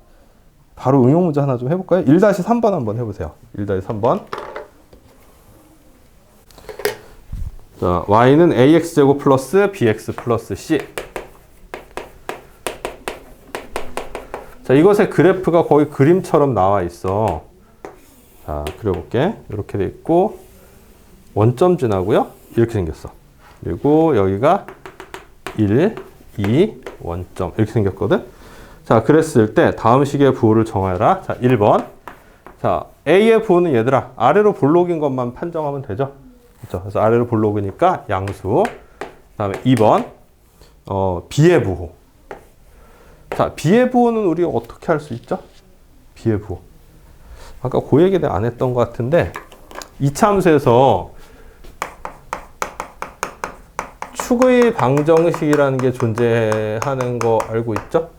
바로 응용 문제 하나 좀 해볼까요? 1-3번 한번 해보세요. 1-3번. 자, y는 ax제곱 플러스 bx 플러스 c. 자, 이것의 그래프가 거의 그림처럼 나와 있어. 자, 그려볼게. 이렇게 돼 있고, 원점 지나고요. 이렇게 생겼어. 그리고 여기가 1, 2, 원점. 이렇게 생겼거든. 자, 그랬을 때 다음 식의 부호를 정하여라. 자, 1번. 자, A의 부호는 얘들아, 아래로 볼록인 것만 판정하면 되죠. 그렇죠? 그래서 아래로 볼록이니까 양수. 그 다음에 2번. B의 부호. 자, B의 부호는 우리가 어떻게 할 수 있죠? B의 부호. 아까 그 얘기 내가 안 했던 것 같은데, 이차함수에서 축의 방정식이라는 게 존재하는 거 알고 있죠?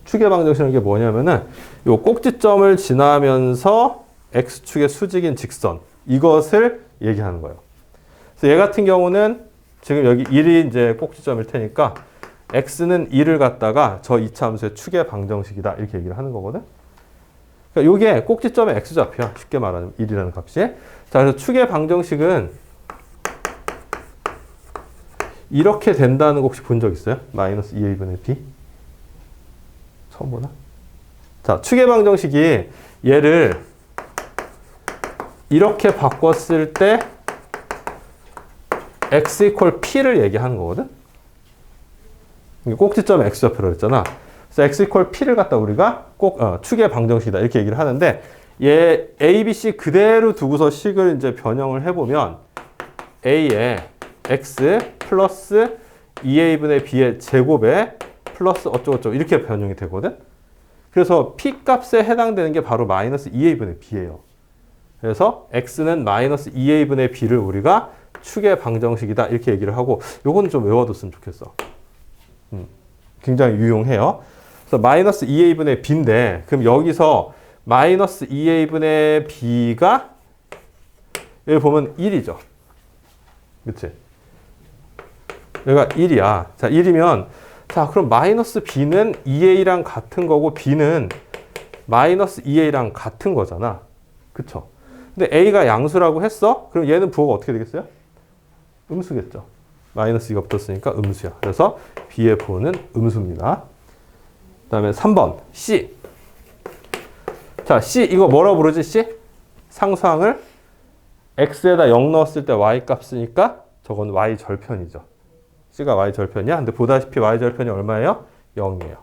축의 방정식이라는 게 뭐냐면은 요 꼭지점을 지나면서 x축의 수직인 직선 이것을 얘기하는 거예요. 그래서 얘 같은 경우는 지금 여기 1이 이제 꼭지점일 테니까 x는 1을 갖다가 저 이차함수의 축의 방정식이다 이렇게 얘기를 하는 거거든. 그러니까 요게 꼭지점의 x좌표야. 쉽게 말하면 1이라는 값이. 자, 그래서 축의 방정식은 이렇게 된다는 거 혹시 본 적 있어요? 마이너스 2a분의 b? 처음 보나? 자, 축의 방정식이 얘를 이렇게 바꿨을 때 x 이퀄 p를 얘기하는 거거든? 꼭지점 x좌표로 했잖아. 그래서 x 이퀄 p를 갖다 우리가 꼭 축의 방정식이다 이렇게 얘기를 하는데 얘 a, b, c 그대로 두고서 식을 이제 변형을 해보면 a에 x 플러스 2a분의 b의 제곱에 플러스 어쩌고저쩌고 이렇게 변형이 되거든. 그래서 p 값에 해당되는 게 바로 마이너스 2a분의 b예요. 그래서 x는 마이너스 2a분의 b를 우리가 축의 방정식이다 이렇게 얘기를 하고 요거는 좀 외워뒀으면 좋겠어. 굉장히 유용해요. 그래서 마이너스 2a분의 b인데 그럼 여기서 마이너스 2a분의 b가 여기 보면 1이죠. 그치? 여기가 1이야. 자, 1이면 자, 그럼 마이너스 b는 2a랑 같은 거고 b는 마이너스 2a랑 같은 거잖아. 그쵸? 근데 a가 양수라고 했어? 그럼 얘는 부호가 어떻게 되겠어요? 음수겠죠. 마이너스 2가 붙었으니까 음수야. 그래서 b의 부호는 음수입니다. 그 다음에 3번 c. 자, c 이거 뭐라고 부르지? c? 상수항을 x에다 0 넣었을 때 y 값이니까 저건 y 절편이죠. c가 y 절편이야. 근데 보다시피 y 절편이 얼마예요? 0이에요.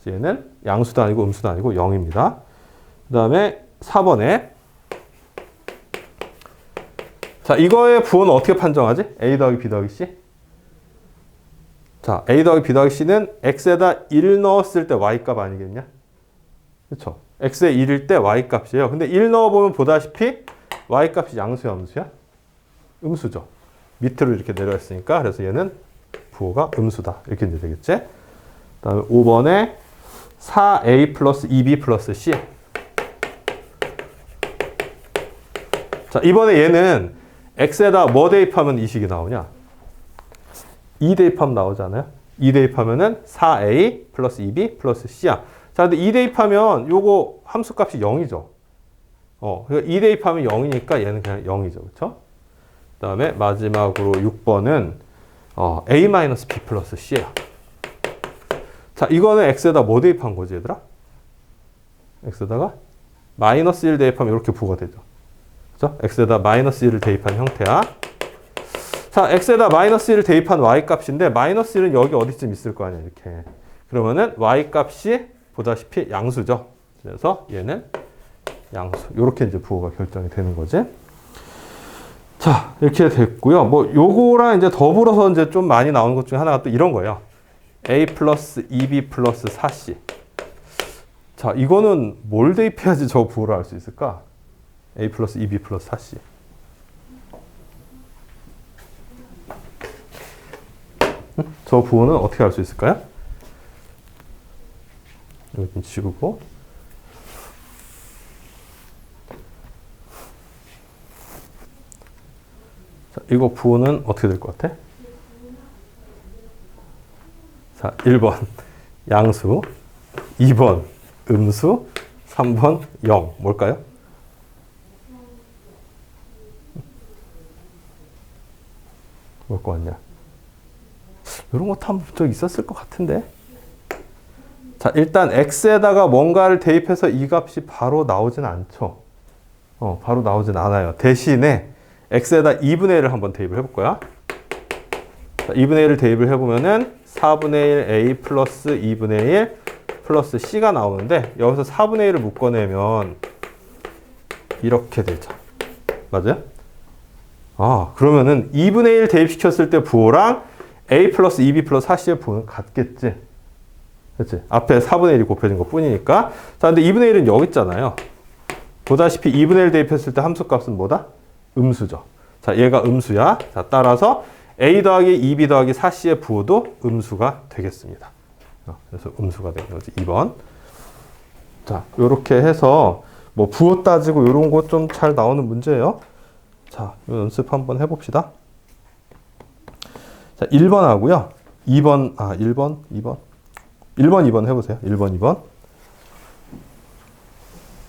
얘는 양수도 아니고 음수도 아니고 0입니다. 그 다음에 4번에 자, 이거의 부호는 어떻게 판정하지? a 더하기 b 더하기 c? 자, a 더하기 b 더하기 c는 x에다 1 넣었을 때 y 값 아니겠냐? 그렇죠? x에 1일 때 y 값이에요. 근데 1 넣어보면 보다시피 y 값이 양수야, 음수야? 음수죠. 밑으로 이렇게 내려왔으니까 그래서 얘는 부호가 음수다. 이렇게 이제 되겠지? 그 다음에 5번에 4a 플러스 2b 플러스 c. 자, 이번에 얘는 x에다 뭐 대입하면 이 식이 나오냐? 2 대입하면 나오지 않아요? 2 대입하면은 4a 플러스 2b 플러스 c야. 자, 근데 2 대입하면 요거 함수값이 0이죠. 그러니까 2 대입하면 0이니까 얘는 그냥 0이죠. 그쵸? 그 다음에 마지막으로 6번은 a-b 플러스 c야. 자, 이거는 x에다 뭐 대입한 거지, 얘들아? x에다가 마이너스 1 대입하면 이렇게 부호가 되죠. 그죠? x에다 마이너스 1을 대입한 형태야. 자, x에다 마이너스 1을 대입한 y값인데 마이너스 1은 여기 어디쯤 있을 거 아니야, 이렇게. 그러면은 y값이 보다시피 양수죠. 그래서 얘는 양수. 이렇게 이제 부호가 결정이 되는 거지. 자, 이렇게 됐고요. 뭐 요거랑 이제 더불어서 이제 좀 많이 나오는 것 중에 하나가 또 이런 거예요. a 플러스 2b 플러스 4c. 자, 이거는 뭘 대입해야지 저 부호를 알 수 있을까? a 플러스 2b 플러스 4c. 저 부호는 어떻게 알 수 있을까요? 여기 좀 지우고. 자, 이거 부호는 어떻게 될 것 같아? 자, 1번 양수, 2번 음수, 3번 0. 뭘까요? 뭘 것 같냐? 이런 것도 한 적 있었을 것 같은데. 자, 일단 x에다가 뭔가를 대입해서 이 값이 바로 나오진 않죠. 바로 나오진 않아요. 대신에 x에다 2분의 1을 한번 대입을 해볼 거야. 자, 2분의 1을 대입을 해보면은 4분의 1 a 플러스 2분의 1 플러스 c가 나오는데 여기서 4분의 1을 묶어내면 이렇게 되죠. 맞아요? 그러면은 2분의 1 대입시켰을 때 부호랑 a 플러스 2b 플러스 4c의 부호는 같겠지. 그치? 앞에 4분의 1이 곱해진 것 뿐이니까. 자, 근데 2분의 1은 여기 있잖아요. 보다시피 2분의 1 대입했을 때 함수값은 뭐다? 음수죠. 자, 얘가 음수야. 자, 따라서 a 더하기 2b 더하기 4c의 부호도 음수가 되겠습니다. 그래서 음수가 되는 거지. 2번. 자, 요렇게 해서 뭐 부호 따지고 요런 거 좀 잘 나오는 문제예요. 자, 요 연습 한번 해봅시다. 자, 1번 하고요. 2번, 1번, 2번. 1번, 2번 해보세요. 1번, 2번.